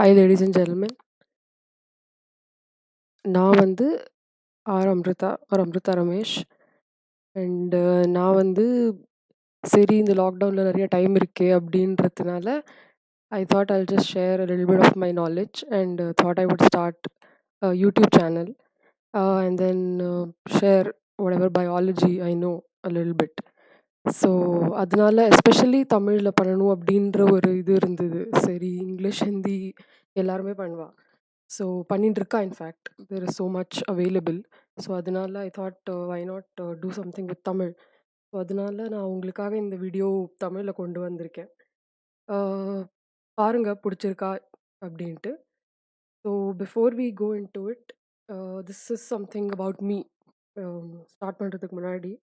Hi, ladies and gentlemen. நான் வந்து Amrutha Amrutha Ramesh. And நான் வந்து சரி இந்த லாக்டவுனில் நிறைய டைம் இருக்கே அப்படின்றதுனால I thought Jal just share a little bit of my knowledge and thought I would start a YouTube channel and then share whatever biology I know a little bit. So அதனால especially தமிழில் பண்ணணும் அப்படின்ற ஒரு இது இருந்தது. சரி English Hindi எல்லாருமே பண்ணுவா. ஸோ பண்ணிட்டு இருக்கா. In fact there is so much available. So அதனால I thought why not do something with Tamil. So அதனால நான் உங்களுக்காக இந்த வீடியோ தமிழில் கொண்டு வந்திருக்கேன். பாருங்க பிடிச்சிருக்கா அப்படின்ட்டு. So before we go into it, this is something about me. Start பண்ணுறதுக்கு முன்னாடி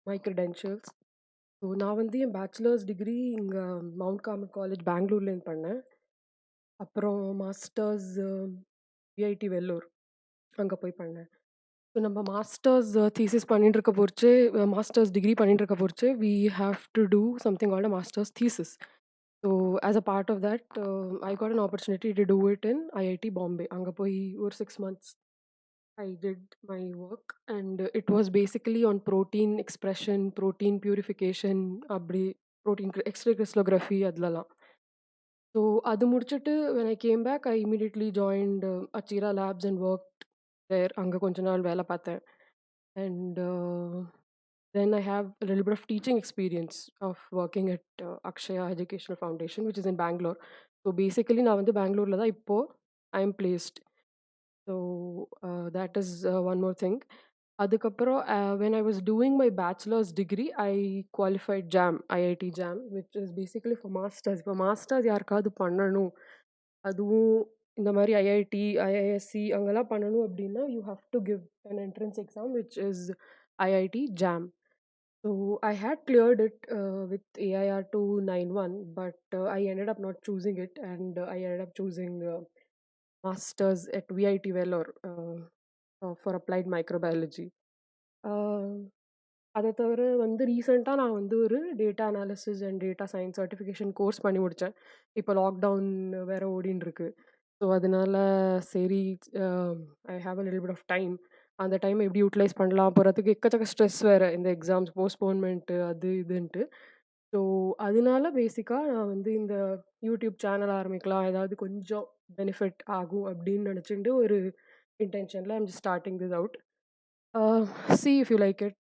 மை க்ரெடென்ஷியல்ஸ். ஸோ நான் வந்து என் பேச்சுலர்ஸ் டிகிரி இங்கே மவுண்ட் கார்மல் காலேஜ் பெங்களூர்லேருந்து பண்ணேன். அப்புறம் மாஸ்டர்ஸ் விஐடி வெல்லூர் அங்கே போய் பண்ணேன். ஸோ நம்ம மாஸ்டர்ஸ் தீசிஸ் பண்ணிட்டு இருக்க போச்சு, மாஸ்டர்ஸ் டிகிரி பண்ணிட்டு இருக்க போச்சு, we have to do something called a master's thesis. So as a part of that I got an opportunity to do it in IIT Bombay. அங்கே போய் ஒரு 6 months I did my work and it was basically on protein expression, protein purification, அப்படி protein X-ray crystallography அதுலலாம். So அது முடிச்சுட்டு when I came back, I immediately joined Achira Labs and worked there. அங்கே கொஞ்ச நாள் வேலை பார்த்தேன். And then I have a little bit of teaching experience of working at Akshaya Educational Foundation, which is in Bangalore. So basically நான் வந்து பெங்களூரில் தான் இப்போ I am placed. So that is one more thing. அதுக்கப்புறம் when I was doing my bachelor's degree, I qualified JAM, IIT JAM, which is basically for masters. இப்போ masters யாருக்காவது பண்ணணும், அதுவும் இந்த மாதிரி ஐஐடி ஐஐஎஸ்சி அங்கெல்லாம் பண்ணணும் அப்படின்னா you have to give an entrance exam which is IIT JAM. So I had cleared it with AIR 291, but I ended up not choosing it, and I ended up choosing masters at VIT Vellore for applied microbiology. அதை தவிர வந்து ரீசெண்டாக நான் வந்து ஒரு data analysis and data science certification course பண்ணி முடித்தேன். இப்போ லாக்டவுன் வேறு ஓடின்னு இருக்கு. ஸோ அதனால சரி I have a little bit of time. அந்த டைம் எப்படி யூட்டிலைஸ் பண்ணலாம், போகிறதுக்கு எக்கச்சக்க ஸ்ட்ரெஸ் வேறு, இந்த எக்ஸாம்ஸ் போஸ்ட்போன்மெண்ட்டு அது இதுன்ட்டு. ஸோ அதனால பேசிக்காக நான் வந்து இந்த யூடியூப் சேனல் ஆரம்பிக்கலாம், ஏதாவது கொஞ்சம் பெனிஃபிட் ஆகும் அப்படின்னு நினச்சிட்டு ஒரு இன்டென்ஷனில் I'm just starting this out. see if you like it.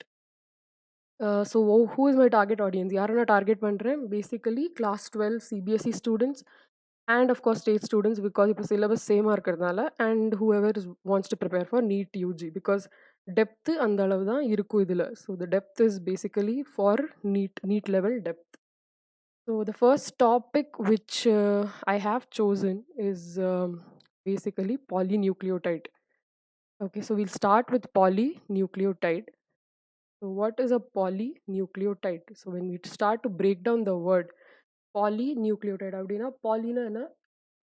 So who is my target audience? யாரை நான் டார்கெட் பண்ணுறேன்? Basically class 12 CBSE students and of course state students, because இப்போ சிலபஸ் சேமாக இருக்கிறதுனால, and whoever wants to prepare for NEET UG, because depth அந்த அளவு தான் இருக்கும் இதில். So the depth is basically for NEET level depth. So the first topic which I have chosen is basically polynucleotide. Okay, so we'll start with polynucleotide. So what is a polynucleotide? So when we start to break down the word polynucleotide, அப்படின்னா polyனா என்ன?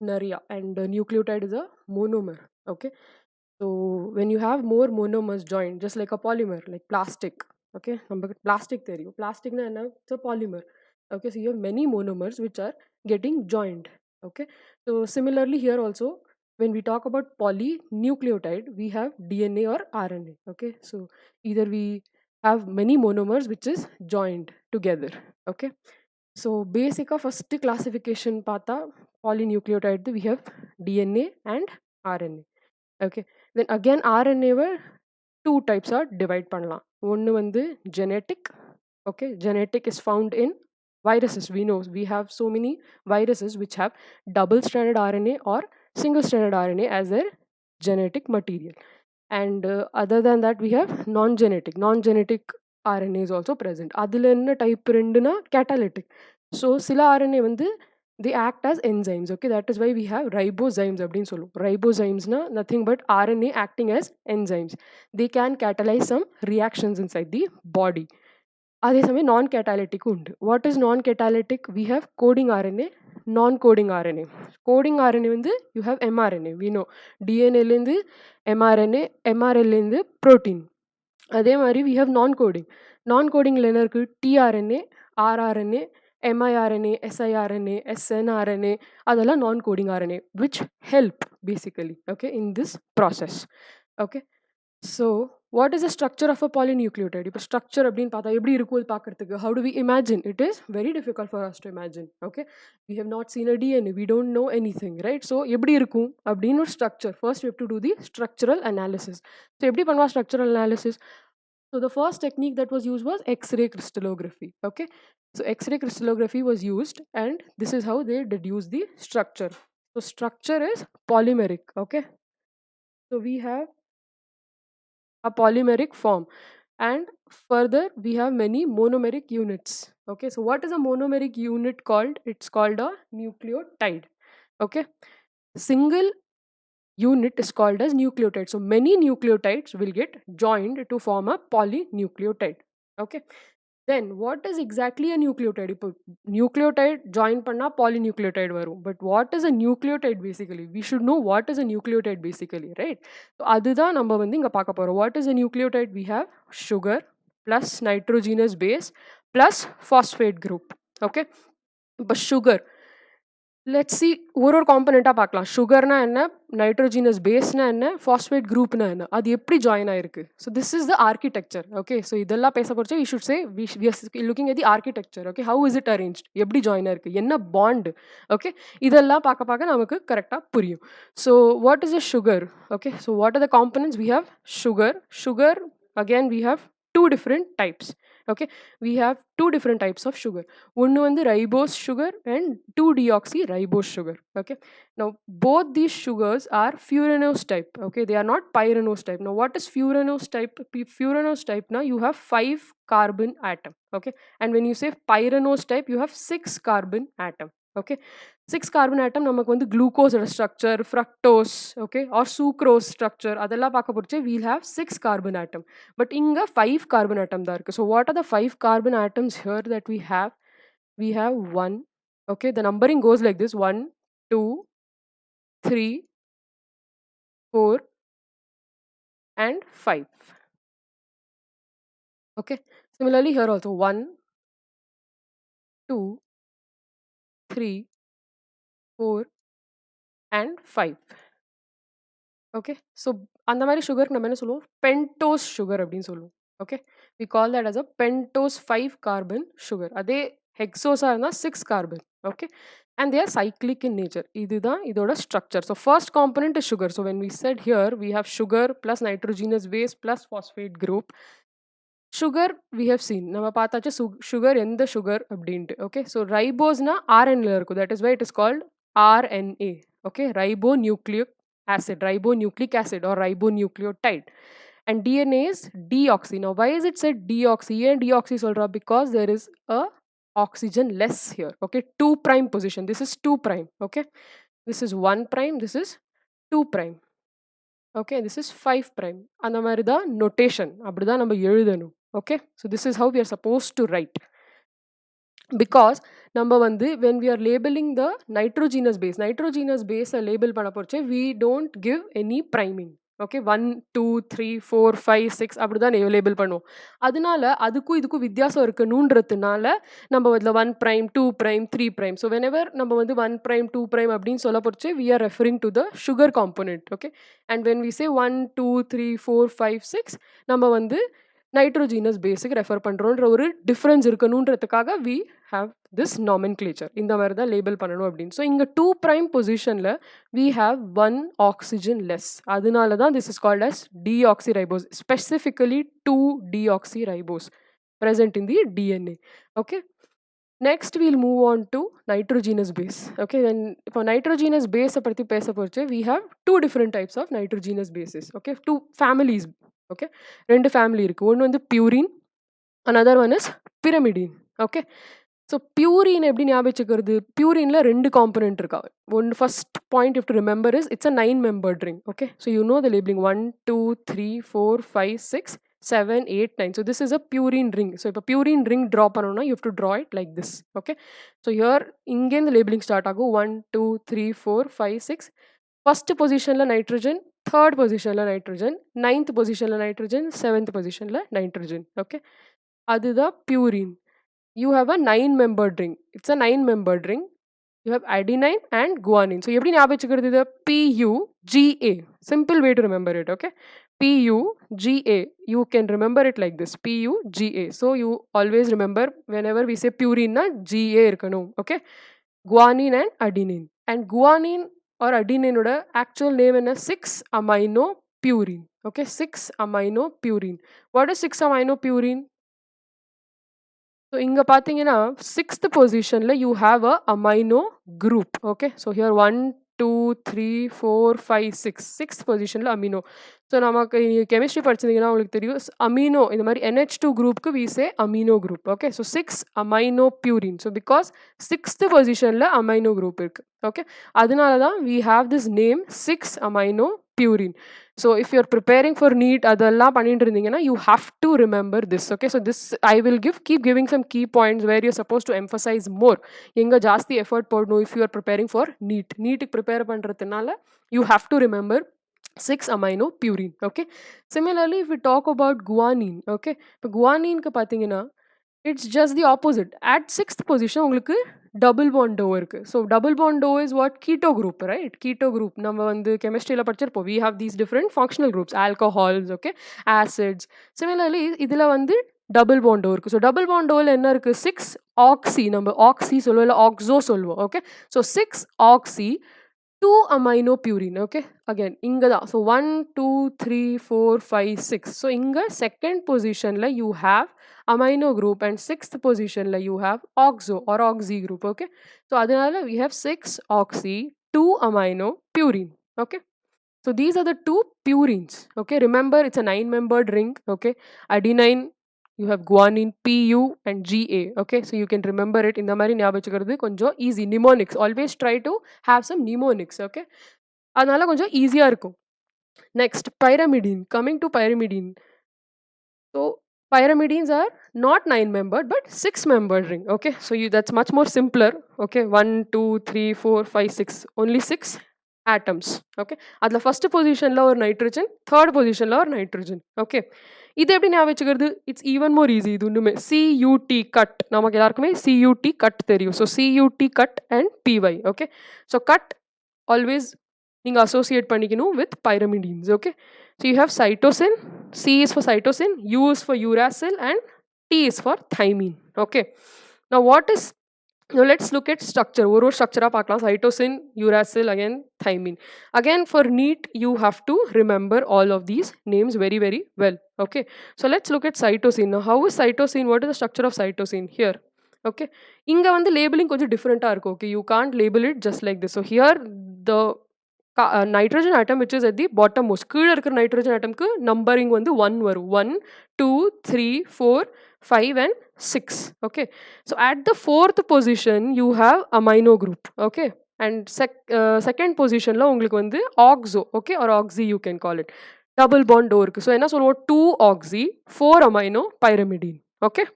நிறையா, and nucleotide is a monomer. Okay, so when you have more monomers joined, just like a polymer, like plastic. Okay, நமக்கு plastic தெரியும். Plasticனா என்ன? It's a polymer. Okay, so you have many monomers which are getting joined. Okay, so similarly here also, when we talk about polynucleotide, we have DNA or RNA. Okay, so either we have many monomers which is joined together. Okay, so basic of first classification பார்த்தா polynucleotide we have DNA and RNA. Okay, then again RNA why two types are divide பண்ணலாம். ஒன்று வந்து genetic. Okay, genetic is found in viruses. We know we have so many viruses which have double stranded RNA or single stranded RNA as their genetic material. And other than that we have non-genetic RNA is also present. அதில் என்ன type ரெண்டுனா catalytic. So சில RNA வந்து they act as enzymes. Okay, that is why we have ribozymes அப்படின்னு சொல்லுவோம். Ribozymesனா nothing but RNA acting as enzymes. They can catalyze some reactions inside the body. அதே சமயம் நான் கேட்டாலிட்டிக்கும் உண்டு. What is non catalytic? We have coding RNA, non coding RNA. Coding RNA வந்து you have mRNA. We know டிஎன்ஏலேருந்து mRNA, எம்ஆர்எல்லேருந்து protein. அதே மாதிரி we have நான் கோடிங். நான் கோடிங்கில் என்ன இருக்குது? TRNA, rRNA, mRNA, siRNA, snRNA, அதெல்லாம் non-coding RNA, which help basically, okay, in this process. Okay. So what is the structure of a polynucleotide? இப்போ structure அப்படின்னு பார்த்தா எப்படி இருக்கும் இது பார்க்கறதுக்கு? How do we imagine? It is very difficult for us to imagine. Okay. We have not seen a DNA. We don't know anything, right? So எப்படி இருக்கும் அப்படின்னு ஒரு structure. First we have to do the structural analysis. So எப்படி பண்ணுவா structural analysis? So the first technique that was used was X-ray crystallography. Okay. So X-ray crystallography was used, and this is how they deduce the structure. So structure is polymeric. Okay. So we have a polymeric form, and further we have many monomeric units. Okay, so what is a monomeric unit called? It's called a nucleotide. Okay, single unit is called as nucleotide. So many nucleotides will get joined to form a polynucleotide. Okay, then what is exactly a nucleotide? இப்போ nucleotide join பண்ணா polynucleotide வரும். But what is a nucleotide basically? We should know what is a nucleotide basically, right? So அதுதான் நம்ம வந்து இங்க பார்க்க போறோம். What is a nucleotide? We have sugar plus nitrogenous base plus phosphate group. Okay, இப்போ sugar, let's see ஒரு காம்பனெண்ட்டாக பார்க்கலாம். சுகர்னா என்ன, நைட்ரோஜினஸ் பேஸ்னா என்ன, ஃபாஸ்பேட் குரூப்னா என்ன, அது எப்படி ஜாயின் ஆயிருக்கு. So this is the architecture. Okay, so இதெல்லாம் பேச போச்சு. You should say looking at the architecture. Okay, how is it arrange, எப்படி ஜாயின் ஆயிருக்கு, என்ன பாண்டு. ஓகே, இதெல்லாம் பார்க்க பார்க்க நமக்கு கரெக்டாக புரியும். So what is a sugar? Okay, so what are the components? We have sugar again we have two different types. Okay, we have two different types of sugar. One வந்து ribose sugar and 2-deoxyribose sugar. Okay, now both these sugars are furanose type. Okay, they are not pyranose type. Now what is furanose type? Furanose type, now you have 5 carbon atom. Okay, and when you say pyranose type, you have 6 carbon atom. Okay, 6 carbon atom நமக்கு வந்து glucose structure, fructose, okay, or sucrose structure அதெல்லாம் பார்க்க போச்சு. We'll have 6 carbon atom, but இங்க 5 carbon atom தான் இருக்கு. So what are the 5 carbon atoms here that we have? We have 1. Okay, the numbering goes like this: 1, 2, 3, 4 and 5. Okay, similarly here also 1, 2, 3, 4 and 5. Okay, so அந்த மாதிரி சுகருக்கு நம்ம என்ன சொல்லுவோம்? Pentose sugar அப்படின்னு சொல்லுவோம். Okay, we call that as a pentose 5 carbon sugar. அதே ஹெக்ஸோஸாக இருந்தால் 6 carbon. Okay, and they are cyclic in nature. இதுதான் இதோட structure. So first component is sugar. So when we said here we have sugar plus nitrogenous base plus phosphate group. Sugar we have seen, நம்ம பார்த்தாச்சு sugar எந்த sugar அப்படின்ட்டு. Okay, so ரைபோஸ்னா ஆர்என்ல இருக்கும். That is why it is called RNA. Okay, ribonucleic acid, ribonucleic acid or ribonucleotide. And DNA is deoxy. Now why is it said deoxy? And deoxy solra because there is a oxygen less here. Okay, 2' position. This is 2'. Okay, this is 1'. This is 2'. Okay, this is 5'. அந்த மாதிரி தான் notation. அப்படிதான் நம்ம எழுதணும். Okay, so this is how we are supposed to write. Because நம்ம வந்து when we are labeling the nitrogenous base label பண்ண போறச்சு, we don't give any priming. Okay, 1, 2, 3, 4, 5, 6 அப்படிதான் லேபிள் பண்ணுவோம். அதனால அதுக்கும் இதுக்கும் வித்தியாசம் இருக்கணுன்றதுனால நம்ம இதில் 1', 2', 3'. ஸோ வெனெவர் நம்ம வந்து 1', 2' அப்படின்னு சொல்ல போறச்சு, we are referring to the sugar component. Okay, and when we say 1, 2, 3, 4, 5, 6 நம்ம வந்து நைட்ரோஜினஸ் பேஸுக்கு ரெஃபர் பண்ணுறோன்ற ஒரு டிஃப்ரென்ஸ் இருக்கணுன்றதுக்காக வி ஹாவ் திஸ் நாமென்க்ளேச்சர். இந்த மாதிரி தான் லேபிள் பண்ணணும் அப்படின்னு. ஸோ இங்கே 2' பொசிஷனில் வி ஹாவ் 1 ஆக்சிஜன் லெஸ். அதனால தான் this is called as deoxyribose, specifically 2-deoxyribose present in the DNA. Okay, next we'll move on to nitrogenous base. Okay, when இப்போ nitrogenous base பற்றி பேச போச்சு, we have 2 different types of nitrogenous bases. Okay, 2 families. Okay, 2 family இருக்குது. ஒன்று வந்து purine, another one is pyrimidine. Okay, so purine எப்படி ஞாபகிச்சுக்கிறது? பியூரினில் 2 காம்பனண்ட் இருக்கா. ஒன்று first point you have to remember is it's a 9-membered ring. Okay, so you know the labelling 1, 2, 3, 4, 5, 6, 7, 8, 9. So this is a purine ring. So இப்போ purine ring draw பண்ணணும்னா you have to draw it like this. Okay, so here இங்கேருந்து labelling start ஆகும். 1, 2, 3, 4, 5, 6. First பொசிஷனில் nitrogen, third பொசிஷனில் nitrogen, 9th பொசிஷனில் nitrogen, 7th பொசிஷனில் nitrogen. Okay, அதுதான் purine. you have a 9-membered ring. It's a 9-membered ring. You have adenine and guanine. So எப்படி ஞாபகம் வச்சுக்கிறது இது? PUGA. Simple way to remember it, okay? PUGA. You can remember it like this. PUGA. So you always remember whenever we say purine na GA இருக்கணும், okay? Guanine and adenine. And guanine or adenine oda actual name என்ன? 6-aminopurine. Okay, 6-aminopurine. What is 6-aminopurine? So இங்க பார்த்தீங்கன்னா 6th பொசிஷன்ல you have a amino group. Okay, so here 1 2 3 4 5 6 6th பொசிஷன்ல amino. So நமக்கு chemistry படிச்சிருந்தீங்கன்னா உங்களுக்கு தெரியும் amino இந்த மாதிரி NH2 குரூப்க்கு we say amino group. Okay, so 6-aminopurine. So because 6th பொசிஷன்ல amino group இருக்கு. Okay, அதனால தான் we have this name 6-aminopurine. So if you're preparing for NEET அதெல்லாம் பண்ணிட்டு இருந்தீங்கன்னா you have to remember this. Okay, so this I will keep giving some key points where you're supposed to emphasize more. எங்க ஜாஸ்தி effort போடணும் if you are preparing for NEET. NEETக்கு prepare பண்றதுனால you have to remember 6-aminopurine. Okay, similarly if we talk about guanine, okay, இப்போ guanineக்கு பார்த்தீங்கன்னா it's just the opposite. At 6th position உங்களுக்கு double bond O இருக்கு. So double bond O is what? Keto group, right? Keto group. நம்ம வந்து கெமிஸ்ட்ரியில படிச்சிருப்போம். We have these different functional groups, alcohols, okay, acids. Similarly இதுல வந்து double bond O இருக்கு. So double bond Oல என்ன இருக்கு? 6-oxy. நம்ம oxy சொல்லுவோம் இல்ல oxo சொல்லுவோம். Okay, so 6-oxy 2-aminopurine. Okay, again இங்க தான். So 1 2 3 4 5 6. So இங்க second positionல you have amino group and 6th positionல you have oxo or oxy group. Okay, so அதனால we have 6-oxy 2-aminopurine. Okay, so these are the two purines. Okay, remember it's a 9-membered ring. Okay, adenine, you have guanine, PU and GA. Okay, so you can remember it. இந்த மாதிரி ஞாபகம் வச்சுக்கிறது கொஞ்சம் easy. Mnemonics, always try to have some mnemonics. Okay, அதனால கொஞ்சம் ஈஸியா இருக்கும். Next, pyrimidine. Coming to pyrimidine. So pyrimidines are not 9-membered but 6-membered ring. Okay, so that's much more simpler. Okay, 1 2 3 4 5 6, only 6 atoms. Okay, அதுல first positionல ஒரு nitrogen, third positionல ஒரு nitrogen. Okay, இது எப்படி ஞாபகம் வச்சுக்கிறது? It's even more easy. இது ஒண்ணுமே CUT cut, நமக்கு எல்லாருக்குமே CUT cut தெரியும். So CUT cut and PY. Okay, so cut always நீங்க associate பண்ணிக்கணும் with pyrimidines. Okay, so you have cytosine. C is for cytosine, U is for uracil and T is for thymine. Okay, now now let's look at structure. ஒரு structure பார்க்கலாம். Cytosine, uracil, again thymine. Again for NEET you have to remember all of these names very very well. Okay, so let's look at cytosine. Now how is cytosine? What is the structure of cytosine? Here, okay, இங்க வந்து labeling கொஞ்சம் different-ஆ இருக்கும். Okay, you can't label it just like this. So here the nitrogen atom which is at the bottom most, கீழ இருக்கிற nitrogen atomக்கு numbering வந்து 1 வரும். 1 2 3 4 5 and 6. Okay, so at the 4th position you have amino group. Okay, and second positionல உங்களுக்கு வந்து oxo, okay, or oxy you can call it. Double bond O இருக்கு. So என்ன சொல்லுவோம்? 2-oxy 4-amino pyrimidine. Okay,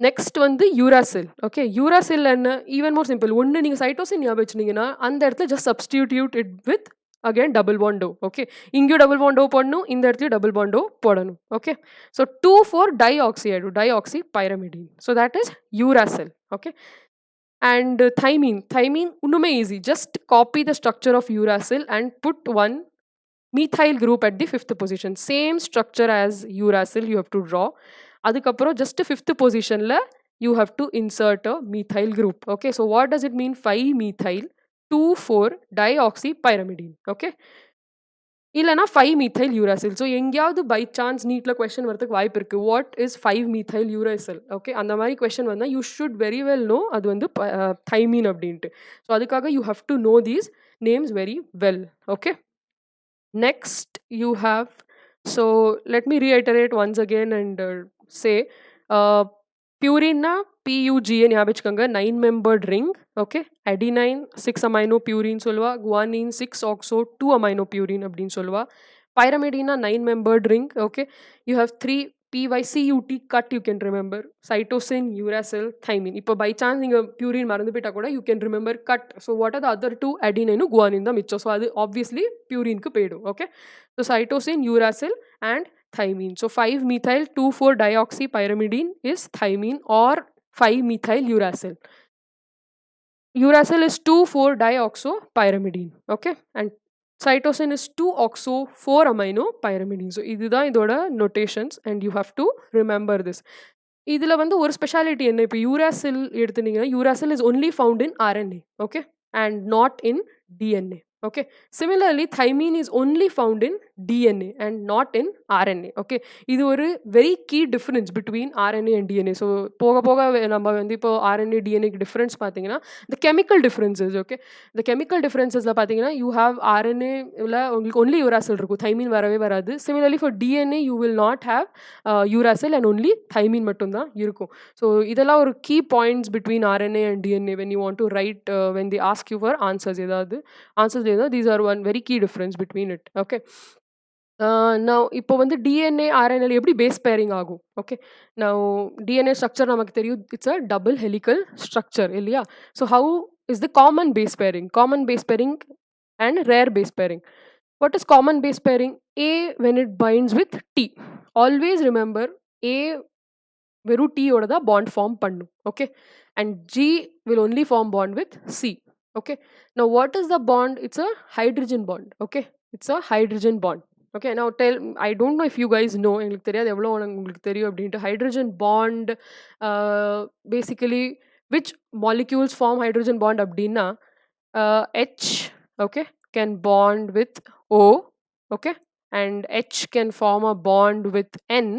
next வந்து uracil. Okay, uracil என்ன? Even more simple. ஒன்று நீங்கள் cytosine ஞாபகம் வச்சுனீங்கன்னா அந்த இடத்துல just substitute it with again double bond O. Okay, இங்கேயும் double bond O போடணும், இந்த இடத்துலயும் double bond O போடணும். Okay, so 2,4-dioxy dioxypyrimidine. So that is uracil. Okay, and thymine இன்னுமே easy. Just copy the structure of uracil and put one methyl group at the 5th position. Same structure as uracil you have to draw. அதுக்கப்புறம் just 5th positionல you have to insert a methyl group. Okay, so what does it mean? 5-methyl 2,4-dioxypyrimidine. Okay, இல்லனா 5-methyl uracil. So எங்கயாவது by chance நீட்ல question வரதுக்கு வாய்ப்பு இருக்கு. What is 5-methyl uracil? Okay, அந்த மாதிரி question வந்தா you should very well know அது வந்து thymine அப்படின்ட்டு. So அதுக்காக you have to know these names very well. Okay, next you have, so let me reiterate once again and say purine na PUGA ஞாபகம் வச்சுக்கோங்க, 9-membered ring. Okay, adenine 6-aminopurine சொல்லுவா, guanine 6-oxo 2-aminopurine அப்படின்னு சொல்லுவா. pyrimidine 9-membered ring. Okay, you have 3 PYCUT cut, you can remember cytosine, uracil, thymine. இப்போ by chance நீங்க purine மறந்து போயிட்டா கூட you can remember cut. So what are the other two? adenine guanine தான் மிச்சம். So அது obviously purineக்கு போயிடும். Okay, so cytosine, uracil and thymine. So 5-methyl 2,4-dioxypyrimidine is thymine, or 5-methyl uracil. Uracil is 2,4-dioxypyrimidine. Okay, and cytosine is 2-oxo-4-aminopyrimidine. So இதுதான் இதோட notations, and you have to remember this. இதுல வந்து ஒரு speciality என்ன, இப்போ uracil எடுத்துட்டீங்கன்னா uracil is only found in RNA, okay, and not in DNA. Okay, similarly thymine is only found in DNA and not in RNA. Okay, இது ஒரு very key difference between RNA and DNA. So போக போக நம்ம வந்து இப்போ RNA DNA difference பார்த்தீங்கன்னா the chemical differences. Okay, the chemical differencesல பார்த்தீங்கன்னா you have RNA ல உங்களுக்கு only uracil இருக்கும், thymine வரவே வராது. Similarly for DNA you will not have uracil and only thymine மட்டும் தான் இருக்கும். So இதெல்லாம் ஒரு key points between RNA and DNA when you want to write when they ask you for answers. ஏதாவது answers these are one very key difference between it. Okay, now இப்போ வந்து DNA RNA எப்படி base pairing ஆகும்? Okay, now DNA structure நமக்கு தெரியும், it's a double helical structure இல்லையா? So how is the common base pairing? Common base pairing and rare base pairing. What is common base pairing? A when it binds with T. Always remember A வெறும் T ஓட தான் bond form பண்ணும். Okay, and G will only form bond with C. Okay, now what is the bond? It's a hydrogen bond. Okay, it's a hydrogen bond. Okay, now I don't know if you guys know, உங்களுக்கு தெரியாது எவ்வளோ உங்களுக்கு தெரியும் அப்படின்ட்டு. hydrogen bond basically which molecules form hydrogen bond அப்படின்னா H, okay, can bond with O, okay, and H can form a bond with N,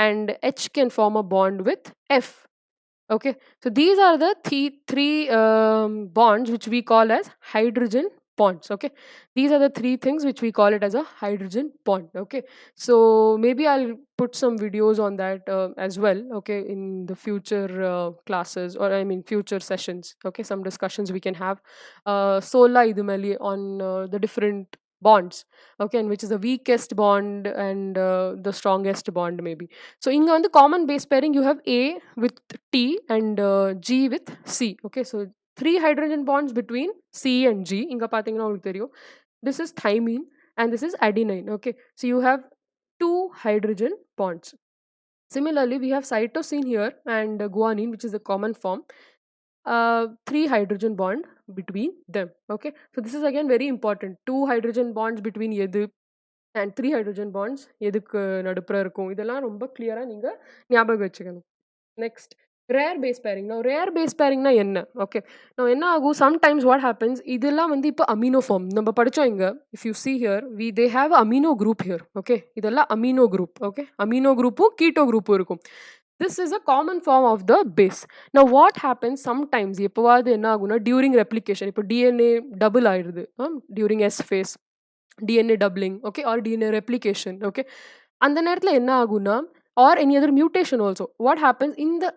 and H can form a bond with F. Okay, so these are the three bonds which we call as hydrogen bonds. Okay, these are the three things which we call it as a hydrogen bond. Okay, so maybe I'll put some videos on that as well, okay, in the future classes, or I mean future sessions. Okay, some discussions we can have sola idumali on the different bonds, okay, and which is the weakest bond and the strongest bond maybe. So inga on the common base pairing you have A with T and G with C. Okay, so 3 hydrogen bonds between C and G. Inga pathina ungalku theriyum, this is thymine and this is adenine. Okay, so you have 2 hydrogen bonds. Similarly we have cytosine here and guanine, which is the common form. 3 hydrogen bond between them. Okay, so this is again very important. 2 hydrogen bonds between எது and 3 hydrogen bonds எதுக்கு நடுப்புற இருக்கும், இதெல்லாம் ரொம்ப கிளியரா நீங்க ஞாபகம் வச்சுக்கணும். Next, rare base pairing. Now rare base pairing na enna? Okay, now enna ஆகும், sometimes what happens, இதெல்லாம் வந்து இப்போ amino form நம்ம படிச்சோம் இங்க. If you see here, they have a amino group here. Okay, இதெல்லாம் amino group. Okay, amino group keto group இருக்கும். This is a common form of the base. Now what happens sometimes, எப்போவாது என்ன ஆகும்னா during replication, இப்போ DNA double ஆயிடுது during S phase, DNA doubling, okay, or DNA replication. Okay, அந்த நேரத்தில் என்ன ஆகும்னா, or any other mutation also, what happens in the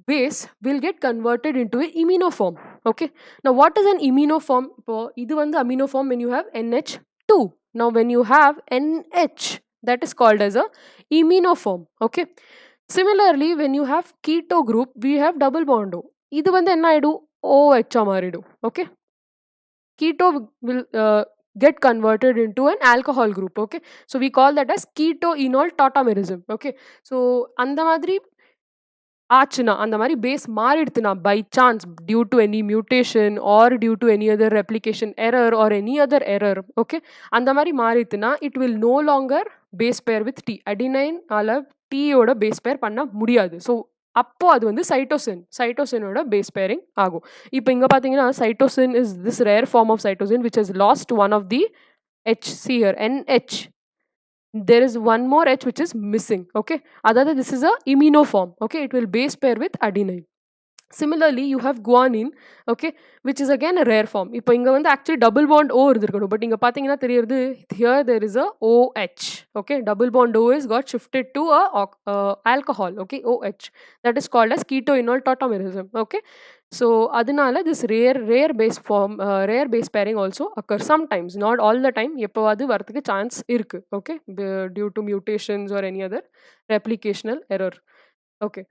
base will get converted into an immunoform. Okay, now what is an immunoform? இப்போ இது வந்து aminoform when you have NH2. Now when you have NH, that is called as a immunoform. Okay, similarly when you have keto group we have double bond O. இது வந்து என்ன ஆயிடும், OH மாறிடும். Okay, keto will get converted into an alcohol group. Okay, so we call that as keto-enol tautomerism. Okay, so அந்த மாதிரி ஆச்சுனா, அந்த மாதிரி base மாறிடுத்துனா by chance due to any mutation or due to any other replication error or any other error, okay, அந்த மாதிரி மாறிடுத்துனா it will no longer base pair with T. adenine ஆல T ஓட base pair பண்ண முடியாது. So அப்போ அது வந்து சைட்டோசினோட base pairing ஆகும். இப்போ இங்கே பார்த்தீங்கன்னா cytosine is this rare form of cytosine which has lost one of the HC here, NH. There is one more H which is missing. Okay, other this is a immunoform. Okay, it will base pair with adenine. Similarly you have guanine, okay, which is again a rare form. இப்போ இங்க வந்து actually double bond O இருந்திருக்கணும், but இங்க பாத்தீங்கன்னா தெரியுது here there is a OH. Okay, double bond O is got shifted to a alcohol. Okay, OH, that is called as keto-enol tautomerism. Okay, so adinala this rare base form, rare base pairing also occurs sometimes, not all the time. எப்போவாது வரதுக்கு chance இருக்கு. Okay, due to mutations or any other replicational error. Okay,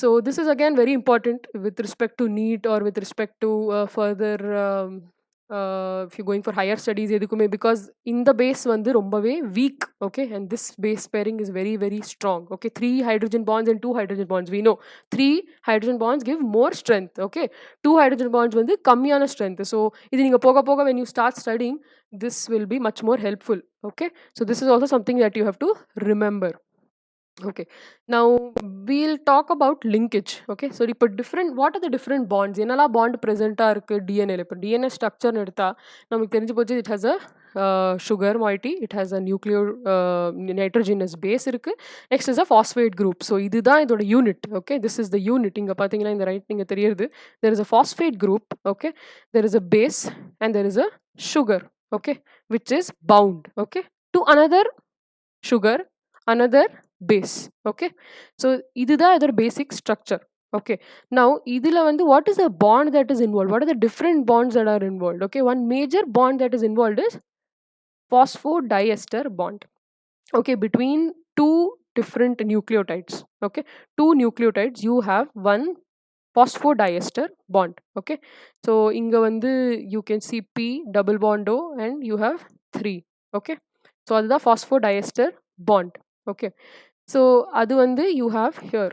so this is again very important with respect to NEET or with respect to further if you're going for higher studies எதுக்குமே because இந்த base வந்து ரொம்பவே weak, okay, and this base pairing is very very strong, okay. 3 hydrogen bonds and 2 hydrogen bonds, we know 3 hydrogen bonds give more strength, okay. 2 hydrogen bonds வந்து கம்மியான strength. So இது நீங்க போக போக when you start studying, this will be much more helpful, okay. So this is also something that you have to remember. Okay, now we'll talk about linkage, okay. So இப்போ different, what are the different bonds, என்னெல்லாம் bond present இருக்கு டிஎன்ஏல. இப்போ DNA structure எடுத்தா நமக்கு தெரிஞ்சு போச்சு, it has a sugar moiety, it has a nuclear nitrogenous base இருக்கு, next is a phosphate group. So இதுதான் இதோட unit, okay. This is the unit. இங்க பாத்தீங்கன்னா இந்த ரைட் நீங்க தெரியுது, there is a phosphate group, okay, there is a base and there is a sugar, okay, which is bound, okay, to another sugar, another base, okay. So இதுதான் இதோட basic structure, okay. Now இதுல வந்து what is the bond that is involved, what are the different bonds that are involved, okay. One major bond that is involved is phosphodiester bond, okay, between two different nucleotides, okay. Two nucleotides, you have one phosphodiester bond, okay. So inga vandu you can see P double bond O and you have 3, okay. So adha phosphodiester bond, okay. So adu vandu you have here,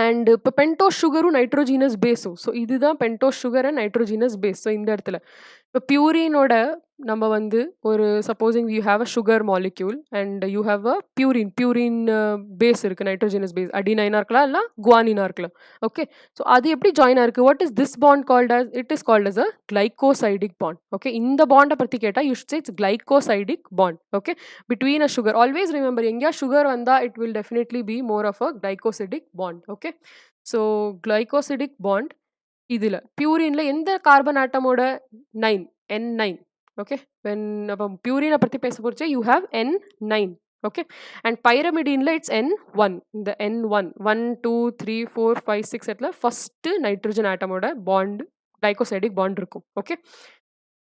and இப்போ pentose சுகரும் nitrogenous பேஸும். So இதுதான் pentose sugar and nitrogenous base. So இந்த இடத்துல இப்போ பியூரினோட நம்ம வந்து ஒரு supposing you have a sugar molecule and you have a purine base இருக்குது, நைட்ரோஜீனஸ் பேஸ் அடினைனாக இருக்கலாம் இல்லை குவானினாக இருக்கலாம், ஓகே. ஸோ அது எப்படி ஜாயின் ஆயிருக்கு, what is this bond called as, it is called as a glycosidic bond, okay. இந்த பாண்டை பற்றி கேட்டால் you should say it's glycosidic bond, okay, between a sugar. Always remember, எங்கேயா சுகர் வந்தால் it will definitely be more of a glycosidic bond, okay. So glycosidic bond இதில் பியூரின்ல எந்த carbon ஆட்டமோட 9 N9, okay. When அப்போ பியூரினை பற்றி பேச போச்சு you have N9, okay, and pyrimidinல it's N1. இந்த N1 1 2 3 4 5 6 எட்ல ஃபர்ஸ்ட் நைட்ரஜன் ஆட்டமோட பாண்ட் கிளைகோசைடிக் பாண்ட் இருக்கும், okay.